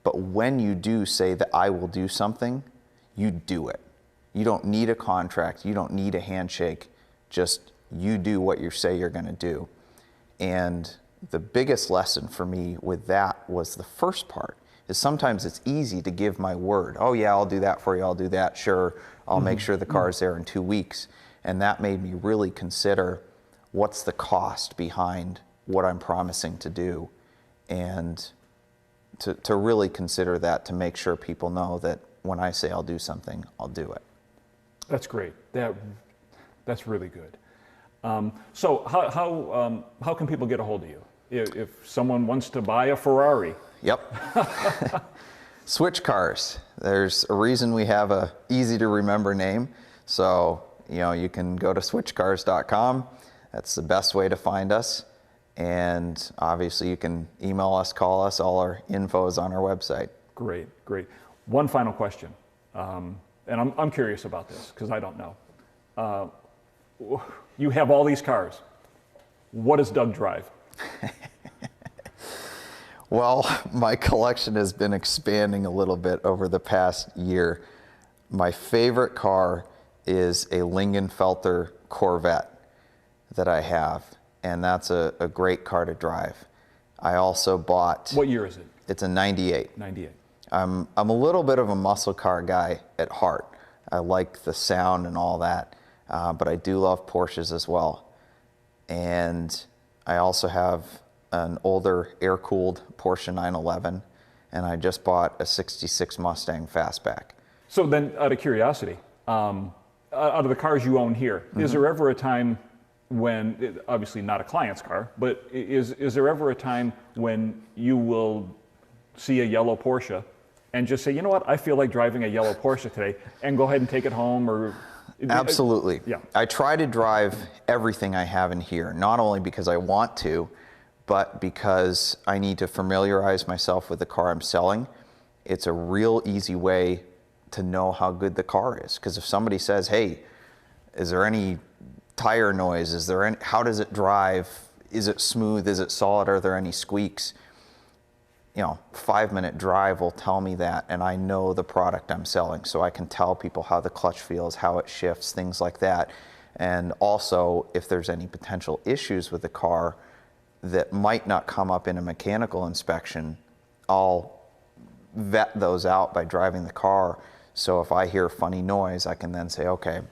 but when you do say that I will do something, you do it. You don't need a contract, you don't need a handshake, just you do what you say you're going to do. And the biggest lesson for me with that was the first part, is sometimes it's easy to give my word. Oh yeah, I'll do that for you, I'll do that, sure. I'll make sure the car's there in 2 weeks. And that made me really consider what's the cost behind what I'm promising to do, and to really consider that, to make sure people know that when I say I'll do something, I'll do it. That's great. That's really good. So how can people get a hold of you? If someone wants to buy a Ferrari? Yep. Switchcars. There's a reason we have a easy to remember name. So, you know, you can go to switchcars.com. That's the best way to find us. And obviously you can email us, call us. All our info is on our website. Great, great. One final question. And I'm curious about this because I don't know. You have all these cars. What does Doug drive? Well, my collection has been expanding a little bit over the past year. My favorite car is a Lingenfelter Corvette that I have, and that's a great car to drive. I also bought... What year is it? It's a 98. 98. I'm a little bit of a muscle car guy at heart. I like the sound and all that, but I do love Porsches as well. And I also have an older air-cooled Porsche 911, and I just bought a 66 Mustang Fastback. So then, out of curiosity, out of the cars you own here, is there ever a time when, obviously not a client's car, but is there ever a time when you will see a yellow Porsche and just say, you know what, I feel like driving a yellow Porsche today, and go ahead and take it home? Or Absolutely. Yeah. I try to drive everything I have in here, not only because I want to, but because I need to familiarize myself with the car I'm selling, it's a real easy way to know how good the car is. Because if somebody says, hey, is there any tire noise? Is there any, how does it drive? Is it smooth? Is it solid? Are there any squeaks? 5-minute drive will tell me that, and I know the product I'm selling, so I can tell people how the clutch feels, how it shifts, things like that. And also, if there's any potential issues with the car that might not come up in a mechanical inspection, I'll vet those out by driving the car. So if I hear funny noise, I can then say, okay,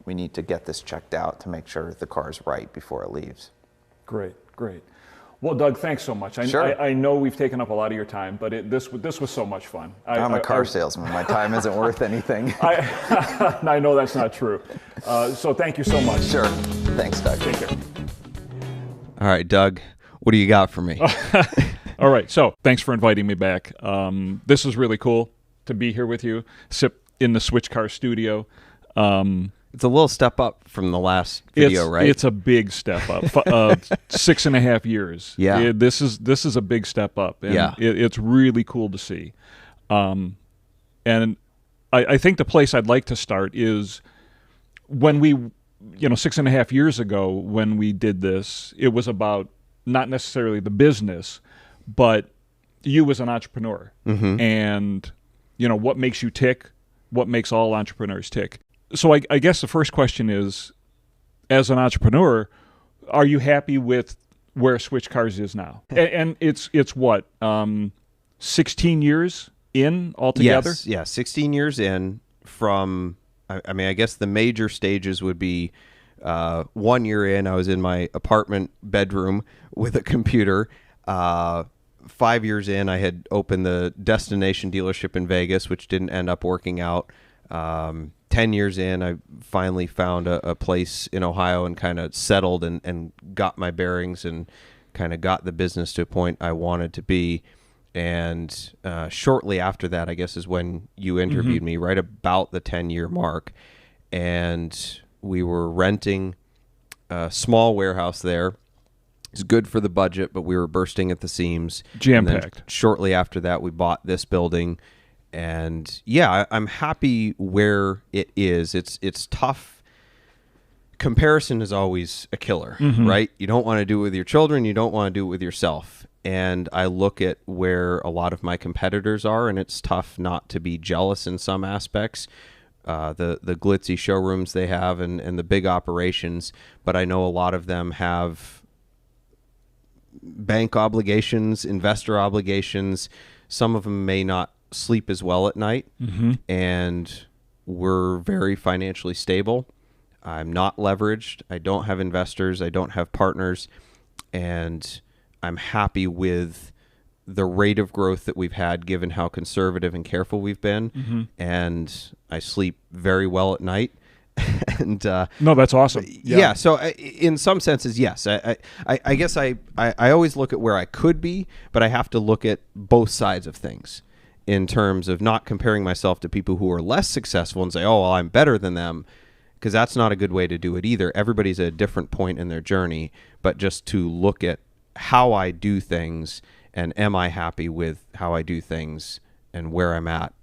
we need to get this checked out to make sure the car's right before it leaves. Great. Well, Doug, thanks so much. Sure. I know we've taken up a lot of your time, but this was so much fun. I'm a car salesman. My time isn't worth anything. I know that's not true. So thank you so much. Sure. Thanks, Doug. Take care. All right, Doug, what do you got for me? All right, so thanks for inviting me back. This is really cool to be here with you, sit in the Switchcars studio. It's a little step up from the last video, right? It's a big step up. 6.5 years. Yeah. This is a big step up. And yeah. It's really cool to see. And I think the place I'd like to start is when we, 6.5 years ago, when we did this, it was about not necessarily the business, but you as an entrepreneur. Mm-hmm. And, what makes you tick, what makes all entrepreneurs tick. So I guess the first question is, as an entrepreneur, are you happy with where Switchcars is now? And it's what, 16 years in altogether? Yes, yeah, 16 years in from, I guess the major stages would be 1 year in, I was in my apartment bedroom with a computer. 5 years in, I had opened the destination dealership in Vegas, which didn't end up working out. 10 years in, I finally found a place in Ohio and kind of settled and got my bearings and kind of got the business to a point I wanted to be. And shortly after that, I guess, is when you interviewed me, right about the 10-year mark. And we were renting a small warehouse there. It's good for the budget, but we were bursting at the seams. Jam-packed. Shortly after that, we bought this building. And yeah, I'm happy where it is. It's tough. Comparison is always a killer, right? You don't want to do it with your children. You don't want to do it with yourself. And I look at where a lot of my competitors are, and it's tough not to be jealous in some aspects. The glitzy showrooms they have and the big operations. But I know a lot of them have bank obligations, investor obligations. Some of them may not sleep as well at night, and we're very financially stable. I'm not leveraged. I don't have investors. I don't have partners, and I'm happy with the rate of growth that we've had given how conservative and careful we've been. And I sleep very well at night. And no, that's awesome. Yeah. So in some senses, yes. I guess I always look at where I could be, but I have to look at both sides of things, in terms of not comparing myself to people who are less successful and say, oh, well, I'm better than them, because that's not a good way to do it either. Everybody's at a different point in their journey, but just to look at how I do things and am I happy with how I do things and where I'm at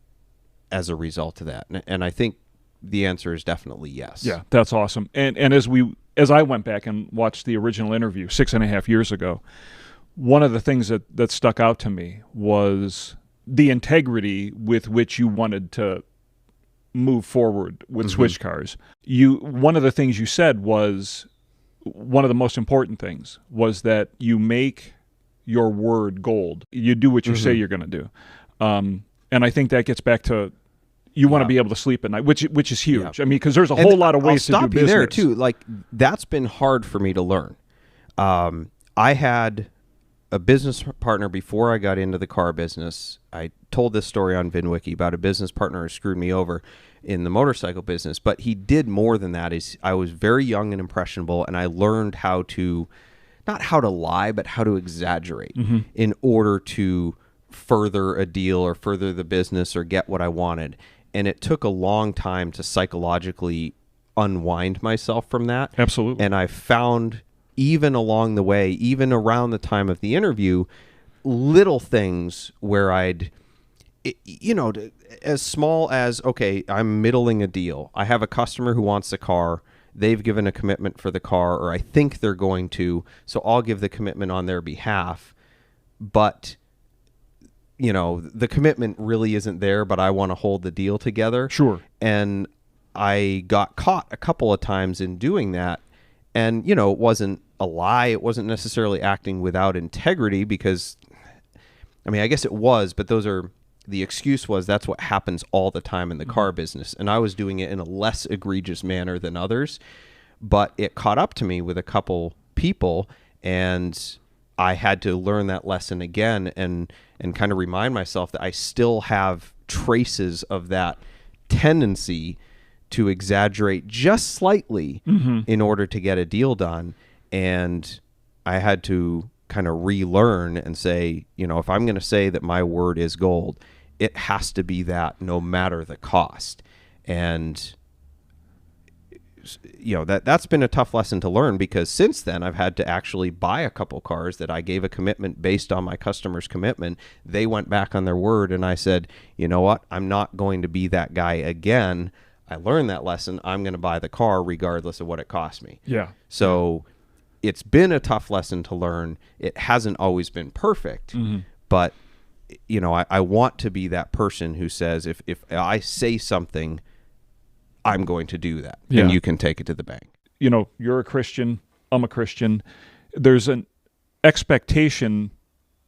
as a result of that. And I think the answer is definitely yes. Yeah, that's awesome. And as I went back and watched the original interview 6.5 years ago, one of the things that stuck out to me was the integrity with which you wanted to move forward with Switchcars. One of the things you said was, one of the most important things was that you make your word gold. You do what you say you're going to do. And I think that gets back to, you want to be able to sleep at night, which is huge. I mean, because there's a whole lot of ways to do business. I'll stop you there too. Like, that's been hard for me to learn. I had a business partner before I got into the car business. I told this story on VinWiki about a business partner who screwed me over in the motorcycle business, but he did more than that. I was very young and impressionable, and I learned how to, not how to lie, but how to exaggerate in order to further a deal or further the business or get what I wanted. And it took a long time to psychologically unwind myself from that. Absolutely. And I found, even along the way, even around the time of the interview, little things where as small as, okay, I'm middling a deal. I have a customer who wants a car. They've given a commitment for the car, or I think they're going to, so I'll give the commitment on their behalf. But, the commitment really isn't there, but I want to hold the deal together. Sure. And I got caught a couple of times in doing that. And, it wasn't a lie. It wasn't necessarily acting without integrity because, I guess it was, but the excuse was that's what happens all the time in the car business. And I was doing it in a less egregious manner than others. But it caught up to me with a couple people, and I had to learn that lesson again and kind of remind myself that I still have traces of that tendency to exaggerate just slightly in order to get a deal done. And I had to kind of relearn and say, if I'm going to say that my word is gold, it has to be that no matter the cost. And that's been a tough lesson to learn, because since then I've had to actually buy a couple cars that I gave a commitment based on my customer's commitment. They went back on their word, and I said, you know what? I'm not going to be that guy again. I learned that lesson. I'm going to buy the car regardless of what it cost me. Yeah. So it's been a tough lesson to learn. It hasn't always been perfect, but I want to be that person who says, if I say something, I'm going to do that, and you can take it to the bank. You're a Christian, I'm a Christian. There's an expectation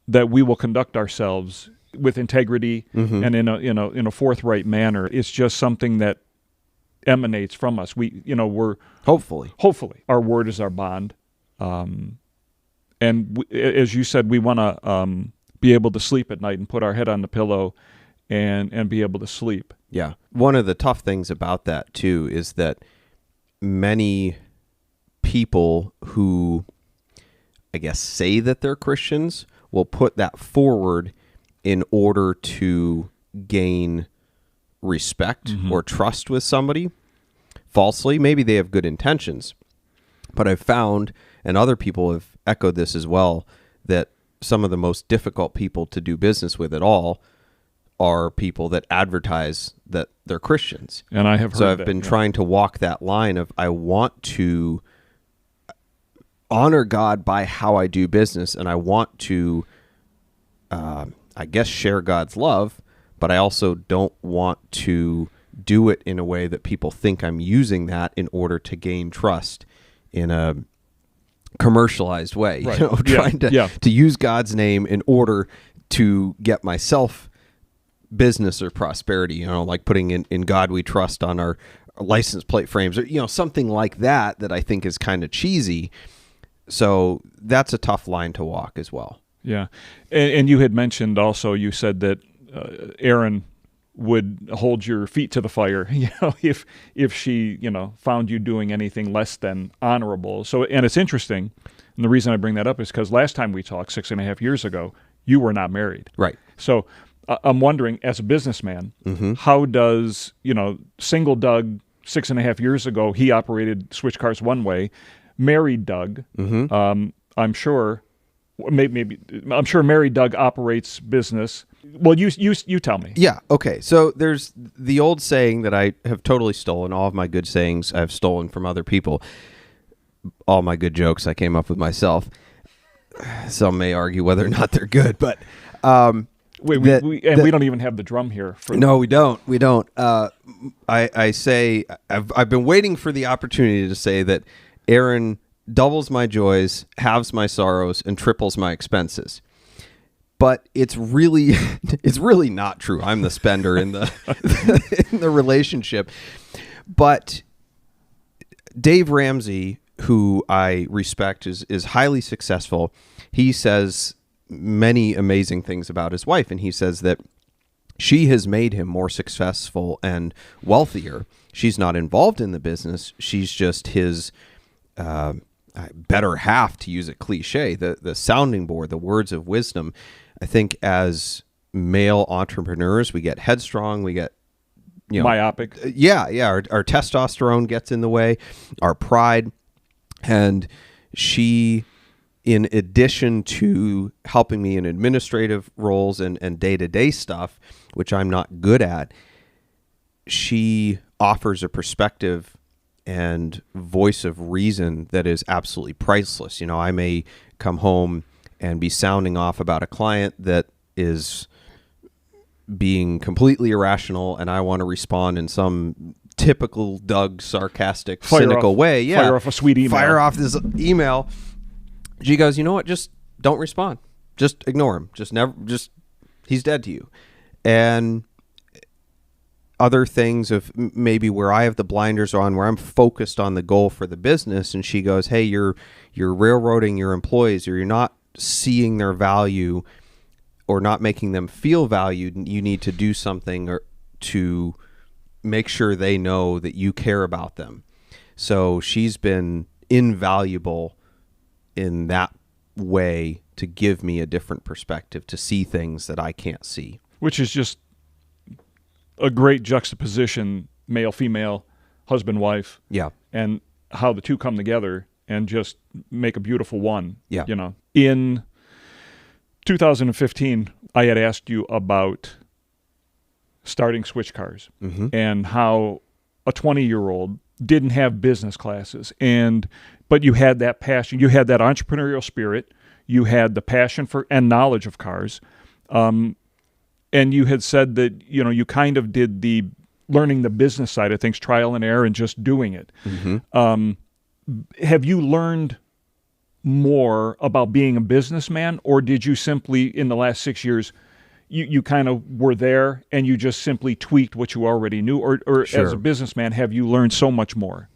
that we will conduct ourselves with integrity and in a forthright manner. It's just something that emanates from us. We're hopefully our word is our bond. As you said, we want to be able to sleep at night and put our head on the pillow and be able to sleep. Yeah. One of the tough things about that, too, is that many people who, I guess, say that they're Christians will put that forward in order to gain respect or trust with somebody falsely. Maybe they have good intentions, but I've found, and other people have echoed this as well, that some of the most difficult people to do business with at all are people that advertise that they're Christians. And I have heard so I've been trying to walk that line of, I want to honor God by how I do business, and I want to, I guess, share God's love, but I also don't want to do it in a way that people think I'm using that in order to gain trust in a commercialized way. Right. Trying to use God's name in order to get myself business or prosperity, like putting in God we trust on our license plate frames, or something like that I think is kind of cheesy. So that's a tough line to walk as well. Yeah. And you had mentioned also, you said that Erin would hold your feet to the fire, if she, found you doing anything less than honorable. So, and it's interesting, and the reason I bring that up is because last time we talked 6.5 years ago, you were not married. Right. So I'm wondering, as a businessman, how does, single Doug 6.5 years ago, he operated Switchcars one way, married Doug, I'm sure, I'm sure married Doug operates business. Well, you tell me. Yeah. Okay. So there's the old saying that I have totally stolen. All of my good sayings I've stolen from other people. All my good jokes I came up with myself. Some may argue whether or not they're good, but we don't even have the drum here. No, we don't. We don't. I say I've been waiting for the opportunity to say that Erin doubles my joys, halves my sorrows, and triples my expenses. But it's really not true. I'm the spender in the in the relationship. But Dave Ramsey, who I respect, is highly successful. He says many amazing things about his wife, and he says that she has made him more successful and wealthier. She's not involved in the business. She's just his better half, to use a cliche, the sounding board, the words of wisdom. I think as male entrepreneurs, we get headstrong, we get myopic. Our testosterone gets in the way, our pride, and she, in addition to helping me in administrative roles and day-to-day stuff, which I'm not good at, she offers a perspective and voice of reason that is absolutely priceless. You know, I may come home and be sounding off about a client that is being completely irrational, and I want to respond in some typical Doug sarcastic, cynical way. Yeah, fire off a sweet email. Fire off this email. She goes, you know what? Just don't respond. Just ignore him. He's dead to you. And other things of maybe where I have the blinders on, where I'm focused on the goal for the business, and she goes, hey, you're railroading your employees, or you're not seeing their value or not making them feel valued. You need to do something to make sure they know that you care about them. So she's been invaluable in that way to give me a different perspective, to see things that I can't see. Which is just a great juxtaposition, male, female, husband, wife. Yeah. And how the two come together and just make a beautiful one. Yeah. You know, in 2015, I had asked you about starting Switchcars and how a 20-year-old didn't have business classes, but you had that passion, you had that entrepreneurial spirit, you had the passion for and knowledge of cars, and you had said that, you know, you kind of did the learning the business side of things, trial and error, and just doing it. Have you learned more about being a businessman, or did you simply, in the last 6 years, you kind of were there and you just simply tweaked what you already knew, or Sure. as a businessman, have you learned so much more?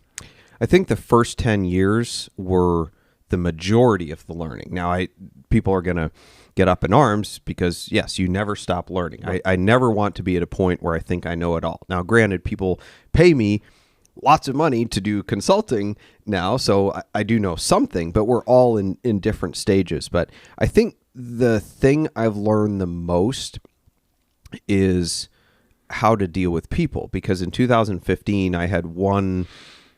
I think the first 10 years were the majority of the learning. Now, people are going to get up in arms because, yes, you never stop learning. I never want to be at a point where I think I know it all. Now, granted, people pay me lots of money to do consulting now, so I do know something, but we're all in different stages. But I think the thing I've learned the most is how to deal with people, because in 2015, I had one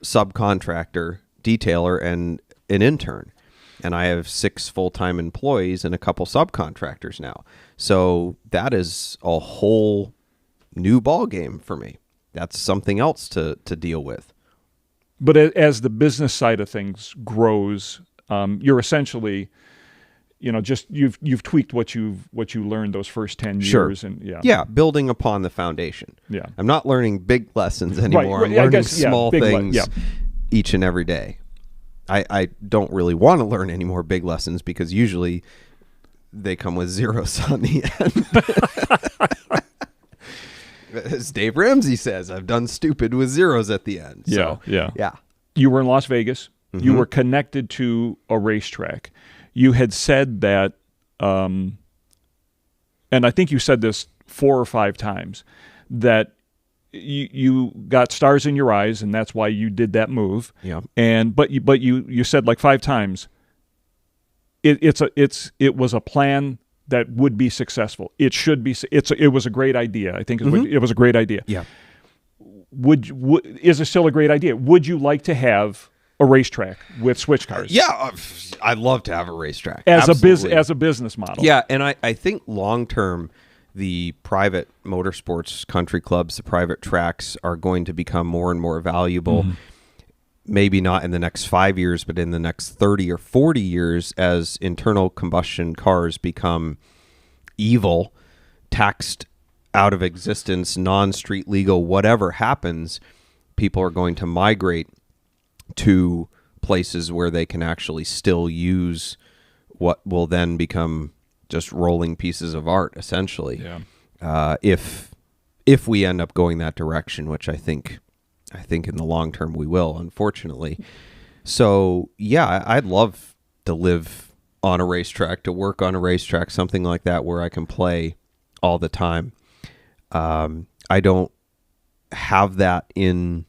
subcontractor, detailer, and an intern. And I have 6 full-time employees and a couple subcontractors now. So that is a whole new ball game for me. That's something else to deal with. But as the business side of things grows, you're essentially, you know, just you've tweaked what you learned those first 10 years. Sure. And yeah, building upon the foundation. Yeah. I'm not learning big lessons anymore. Right. I'm learning guess, small things yeah. each and every day. I don't really want to learn any more big lessons because usually they come with zeros on the end. As Dave Ramsey says, I've done stupid with zeros at the end. So, yeah. You were in Las Vegas. You were connected to a racetrack. You had said that, and I think you said this 4 or 5 times, that you got stars in your eyes, and that's why you did that move. Yeah. But you said like 5 times, it was a plan that would be successful. It should be. It was a great idea. I think it was a great idea. Yeah. Is it still a great idea? Would you like to have a racetrack with Switchcars? Yeah, I'd love to have a racetrack as a business model. Yeah, and I think long term, the private motorsports country clubs, the private tracks, are going to become more and more valuable. Maybe not in the next 5 years, but in the next 30 or 40 years, as internal combustion cars become evil, taxed out of existence, non-street legal, whatever happens, people are going to migrate to places where they can actually still use what will then become just rolling pieces of art, essentially. Yeah. If we end up going that direction, which I think in the long term we will, unfortunately. So yeah, I'd love to live on a racetrack, to work on a racetrack, something like that where I can play all the time. I don't have that in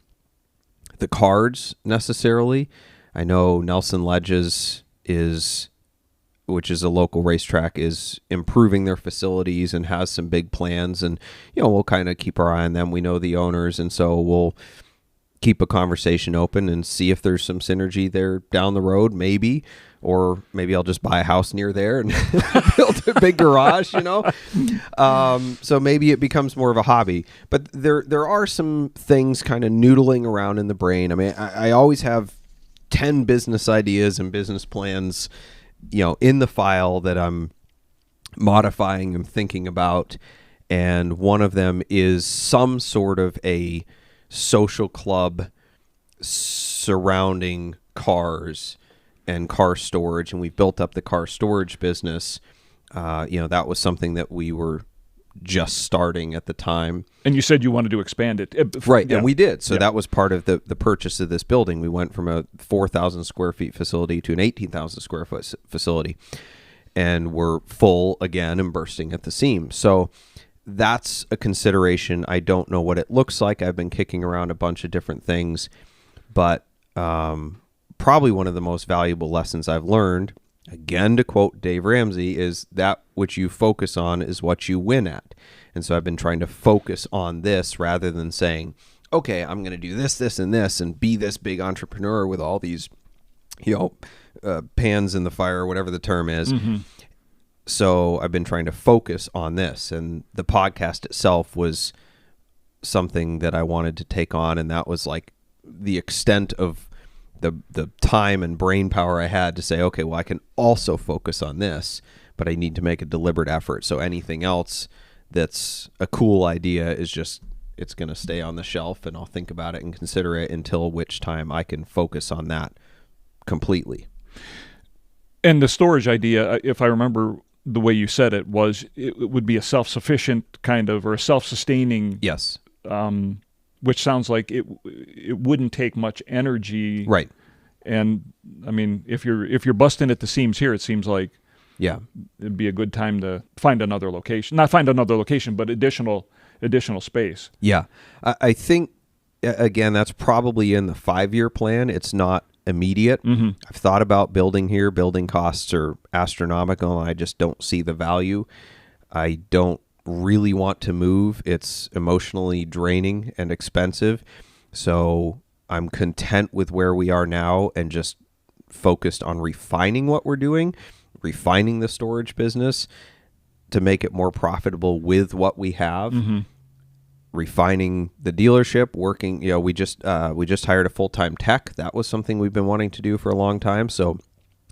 the cards necessarily. I know Nelson Ledges which is a local racetrack, is improving their facilities and has some big plans, and we'll kind of keep our eye on them. We know the owners, and so we'll keep a conversation open and see if there's some synergy there down the road, maybe. Or maybe I'll just buy a house near there and build a big garage, you know? So maybe it becomes more of a hobby. But there are some things kind of noodling around in the brain. I mean, I always have 10 business ideas and business plans, you know, in the file that I'm modifying and thinking about. And one of them is some sort of a social club surrounding cars and car storage, and we built up the car storage business. That was something that we were just starting at the time. And you said you wanted to expand it. Right, yeah. And we did. So that was part of the purchase of this building. We went from a 4,000 square feet facility to an 18,000 square foot facility. And we're full again and bursting at the seams. So that's a consideration. I don't know what it looks like. I've been kicking around a bunch of different things, but probably one of the most valuable lessons I've learned, again to quote Dave Ramsey, is that which you focus on is what you win at. And so I've been trying to focus on this rather than saying, okay, I'm going to do this, this, and this, and be this big entrepreneur with all these, pans in the fire, whatever the term is. Mm-hmm. So I've been trying to focus on this, and the podcast itself was something that I wanted to take on, and that was like the extent of the time and brain power I had to say, okay, well, I can also focus on this, but I need to make a deliberate effort. So anything else that's a cool idea is just, it's going to stay on the shelf, and I'll think about it and consider it until which time I can focus on that completely. And the storage idea, if I remember the way you said it, was it would be a self-sufficient kind of, or a self-sustaining. Yes. Which sounds like it wouldn't take much energy. Right. And I mean, if you're busting at the seams here, it seems like it'd be a good time to find another location. Not find another location, but additional space. Yeah. I think, again, that's probably in the 5-year plan. It's not immediate. Mm-hmm. I've thought about building here. Building costs are astronomical, and I just don't see the value. I don't really want to move. It's emotionally draining and expensive. So I'm content with where we are now and just focused on refining what we're doing, refining the storage business to make it more profitable with what we have, refining the dealership, working, we just hired a full-time tech. That was something we've been wanting to do for a long time. So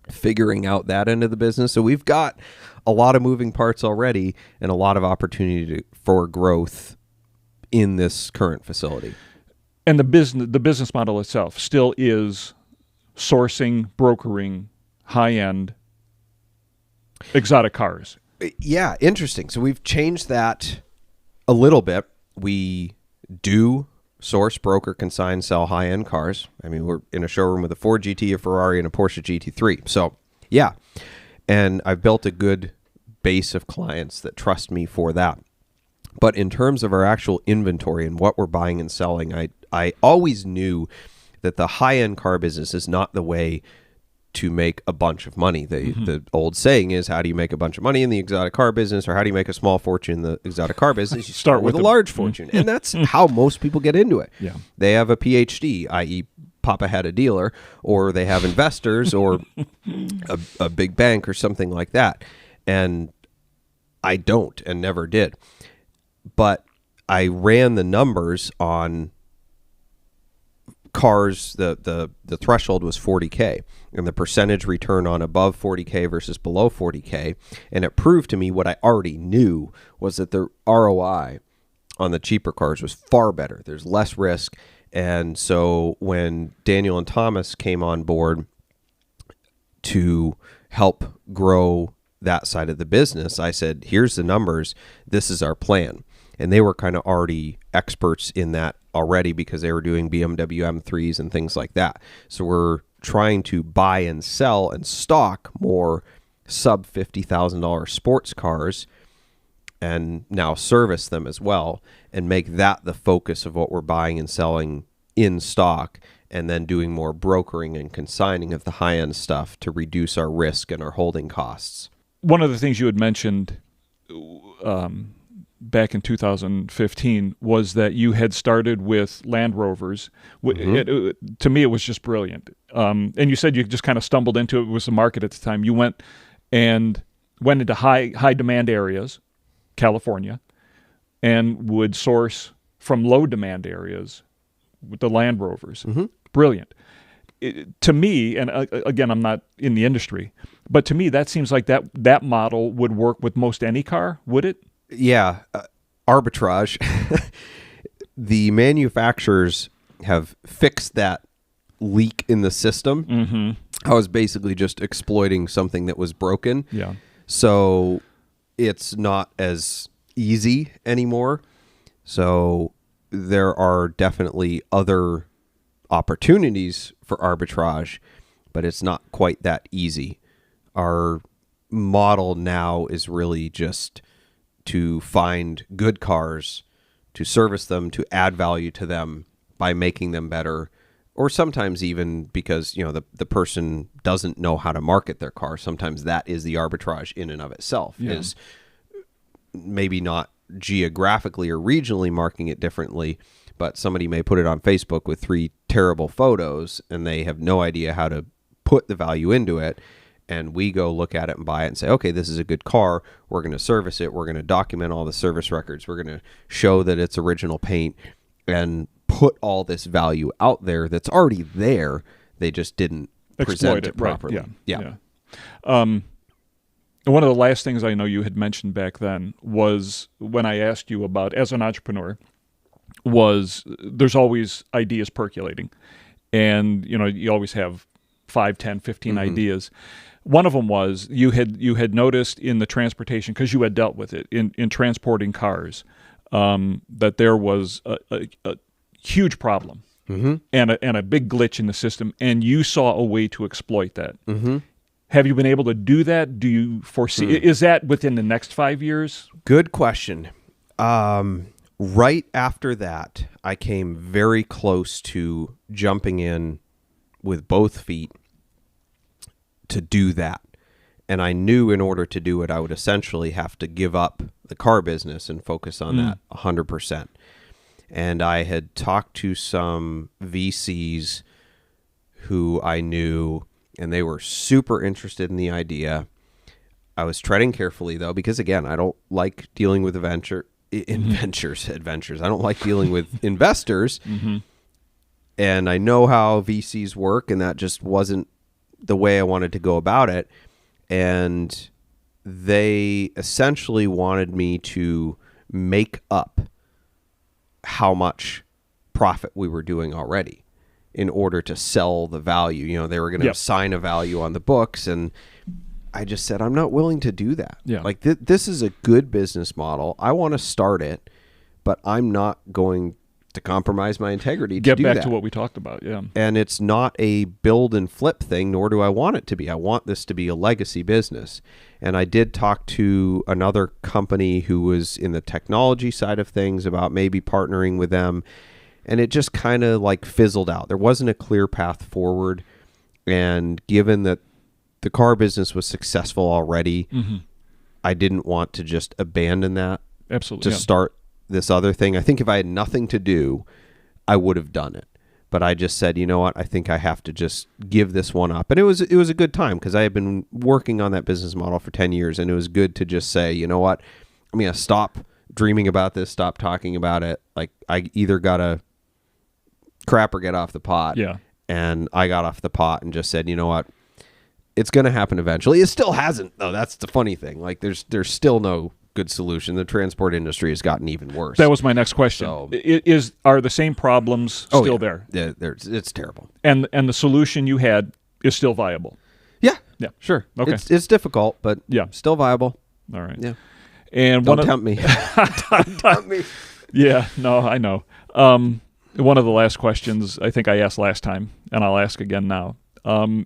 figuring out that end of the business. So we've got a lot of moving parts already and a lot of opportunity for growth in this current facility. And the business model itself still is sourcing, brokering, high-end exotic cars. Yeah, interesting. So we've changed that a little bit. We do source, broker, consign, sell high-end cars. I mean, we're in a showroom with a Ford GT, a Ferrari, and a Porsche GT3. So, yeah. And I've built a good base of clients that trust me for that. But in terms of our actual inventory and what we're buying and selling, I always knew that the high-end car business is not the way to make a bunch of money. The old saying is, how do you make a bunch of money in the exotic car business, or how do you make a small fortune in the exotic car business? You start with a large fortune. And that's how most people get into it. Yeah. They have a PhD, i.e. Papa had a dealer, or they have investors or a big bank or something like that. And I don't and never did. But I ran the numbers on cars. The threshold was 40K, and the percentage return on above 40K versus below 40K. And it proved to me what I already knew, was that the ROI on the cheaper cars was far better. There's less risk. And so when Daniel and Thomas came on board to help grow that side of the business, I said, here's the numbers. This is our plan. And they were kind of already experts in that already because they were doing BMW M3s and things like that. So we're trying to buy and sell and stock more sub $50,000 sports cars and now service them as well and make that the focus of what we're buying and selling in stock, and then doing more brokering and consigning of the high-end stuff to reduce our risk and our holding costs. One of the things you had mentioned back in 2015 was that you had started with Land Rovers. To me, it was just brilliant. And you said you just kind of stumbled into it. It was the market at the time. You went into high demand areas, California, and would source from low demand areas with the Land Rovers. Brilliant. To me, and again, I'm not in the industry, but to me, that seems like that model would work with most any car, would it? Yeah, arbitrage. The manufacturers have fixed that leak in the system. I was basically just exploiting something that was broken. Yeah. So it's not as easy anymore. So there are definitely other opportunities for arbitrage, but it's not quite that easy. Our model now is really just to find good cars, to service them, to add value to them by making them better, or sometimes even because, you know, the person doesn't know how to market their car. Sometimes that is the arbitrage in and of itself, is maybe not geographically or regionally marking it differently, but somebody may put it on Facebook with 3 terrible photos and they have no idea how to put the value into it. And we go look at it and buy it and say, okay, this is a good car. We're going to service it. We're going to document all the service records. We're going to show that it's original paint and put all this value out there that's already there. They just didn't present it properly. Right. Yeah. And one of the last things I know you had mentioned back then was when I asked you about, as an entrepreneur, was there's always ideas percolating. And, you know, you always have 5, 10, 15 ideas. One of them was you had noticed in the transportation, because you had dealt with it in transporting cars, that there was a huge problem and a big glitch in the system, and you saw a way to exploit that. Have you been able to do that? Do you foresee? Is that within the next 5 years? Good question. Right after that, I came very close to jumping in with both feet to do that. And I knew in order to do it, I would essentially have to give up the car business and focus on that 100%. And I had talked to some VCs who I knew, and they were super interested in the idea. I was treading carefully, though, because, again, I don't like dealing with adventures. I don't like dealing with investors. And I know how VCs work, and that just wasn't the way I wanted to go about it. And they essentially wanted me to make up how much profit we were doing already in order to sell the value. You know, they were going to assign a value on the books, and I just said, I'm not willing to do that. Like, this is a good business model. I want to start it, but I'm not going to compromise my integrity to do that. Get back to what we talked about, And it's not a build and flip thing, nor do I want it to be. I want this to be a legacy business. And I did talk to another company who was in the technology side of things about maybe partnering with them, and it just kind of like fizzled out. There wasn't a clear path forward, and given that the car business was successful already, I didn't want to just abandon that to start this other thing. I think if I had nothing to do, I would have done it. But I just said, you know what? I think I have to just give this one up. And it was a good time because I had been working on that business model for 10 years, and it was good to just say, you know what? I'm going to stop dreaming about this, stop talking about it. Like, I either got to crap or get off the pot. And I got off the pot and just said, you know what? It's going to happen eventually. It still hasn't, though. That's the funny thing. Like, there's still no good solution. The transport industry has gotten even worse. That was my next question. So, are the same problems still there? Yeah, it's terrible. And the solution you had is still viable? Yeah, sure. Okay. It's difficult, but still viable. All right. Yeah. And don't tempt me. Don't tempt me. Yeah, no, I know. One of the last questions I think I asked last time, and I'll ask again now.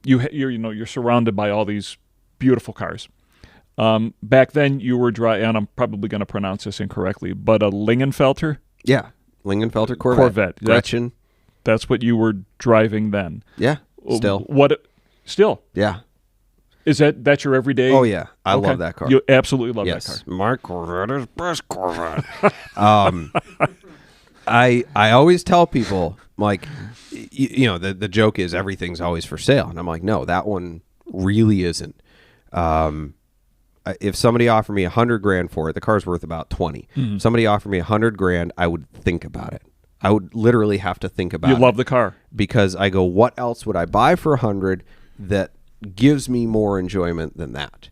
You're surrounded by all these beautiful cars. Back then you were and I'm probably going to pronounce this incorrectly, but a Lingenfelter? Yeah, Lingenfelter Corvette. Gretchen. That's what you were driving then. Yeah, still. Still? Yeah. That's your everyday? Oh yeah, I love that car. You absolutely love Yes, that car. my Corvette is best Corvette. I always tell people, like, you know, the joke is everything's always for sale, and I'm like, no, that one really isn't. If somebody offered me $100,000 for it, the car's worth about 20. Mm-hmm. Somebody offered me $100,000, I would think about it. I would literally have to think about it. You love the car because I go, what else would I buy for $100 that gives me more enjoyment than that?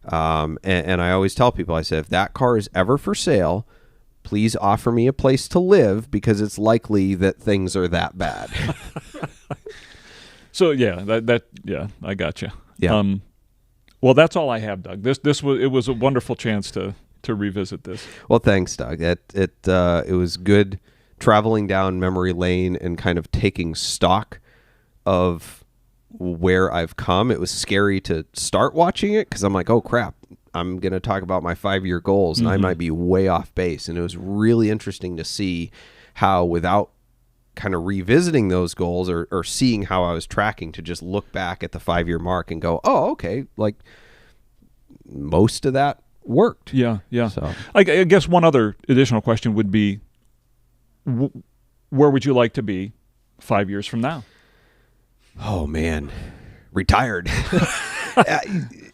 And I always tell people, I say, if that car is ever for sale, please offer me a place to live because it's likely that things are that bad. So yeah, I got you. Yeah. Well, that's all I have, Doug. It was a wonderful chance to revisit this. Well, thanks, Doug. It was good traveling down memory lane and kind of taking stock of where I've come. It was scary to start watching it because I'm like, oh crap, I'm going to talk about my 5-year goals and I might be way off base. And it was really interesting to see how, without kind of revisiting those goals or seeing how I was tracking, to just look back at the 5-year mark and go, oh, okay, like most of that worked. Yeah. So I guess one other additional question would be, where would you like to be 5 years from now? Oh man, retired.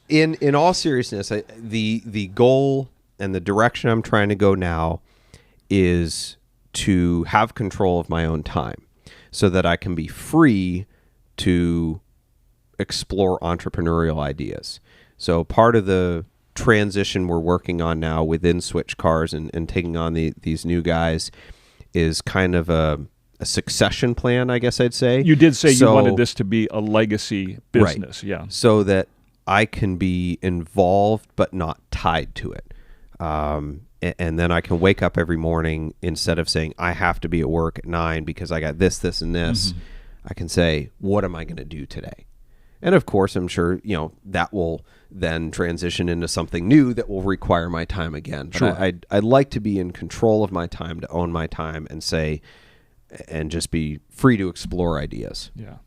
In all seriousness, the goal and the direction I'm trying to go now is to have control of my own time so that I can be free to explore entrepreneurial ideas. So part of the transition we're working on now within Switchcars and taking on these new guys is kind of a succession plan, I guess I'd say. You did say you wanted this to be a legacy business, right. Yeah. So that I can be involved but not tied to it. And then I can wake up every morning, instead of saying, I have to be at work at 9 because I got this, and this, I can say, what am I going to do today? And of course, I'm sure, that will then transition into something new that will require my time again. But sure. I'd like to be in control of my time, to own my time and just be free to explore ideas. Yeah.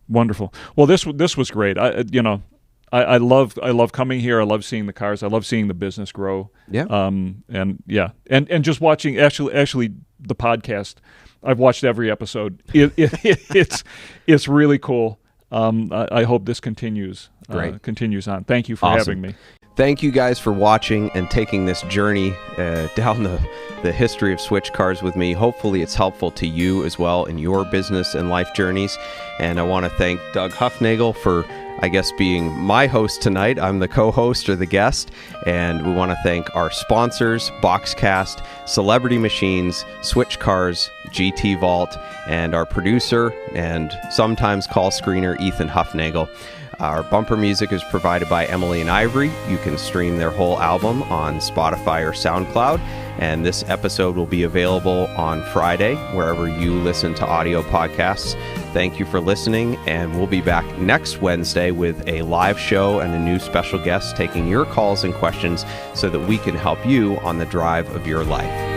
Wonderful. Well, this was great. I love coming here. I love seeing the cars. I love seeing the business grow. Yeah. And just watching actually the podcast. I've watched every episode. It's really cool. I hope this continues on. Thank you for having me. Thank you guys for watching and taking this journey down the history of Switchcars with me. Hopefully it's helpful to you as well in your business and life journeys. And I want to thank Doug Huffnagel for, I guess, being my host tonight. I'm the co-host or the guest. And we want to thank our sponsors, Boxcast, Celebrity Machines, Switchcars, GT Vault, and our producer and sometimes call screener, Ethan Huffnagel. Our bumper music is provided by Emily and Ivory. You can stream their whole album on Spotify or SoundCloud. And this episode will be available on Friday, wherever you listen to audio podcasts. Thank you for listening, and we'll be back next Wednesday with a live show and a new special guest taking your calls and questions so that we can help you on the drive of your life.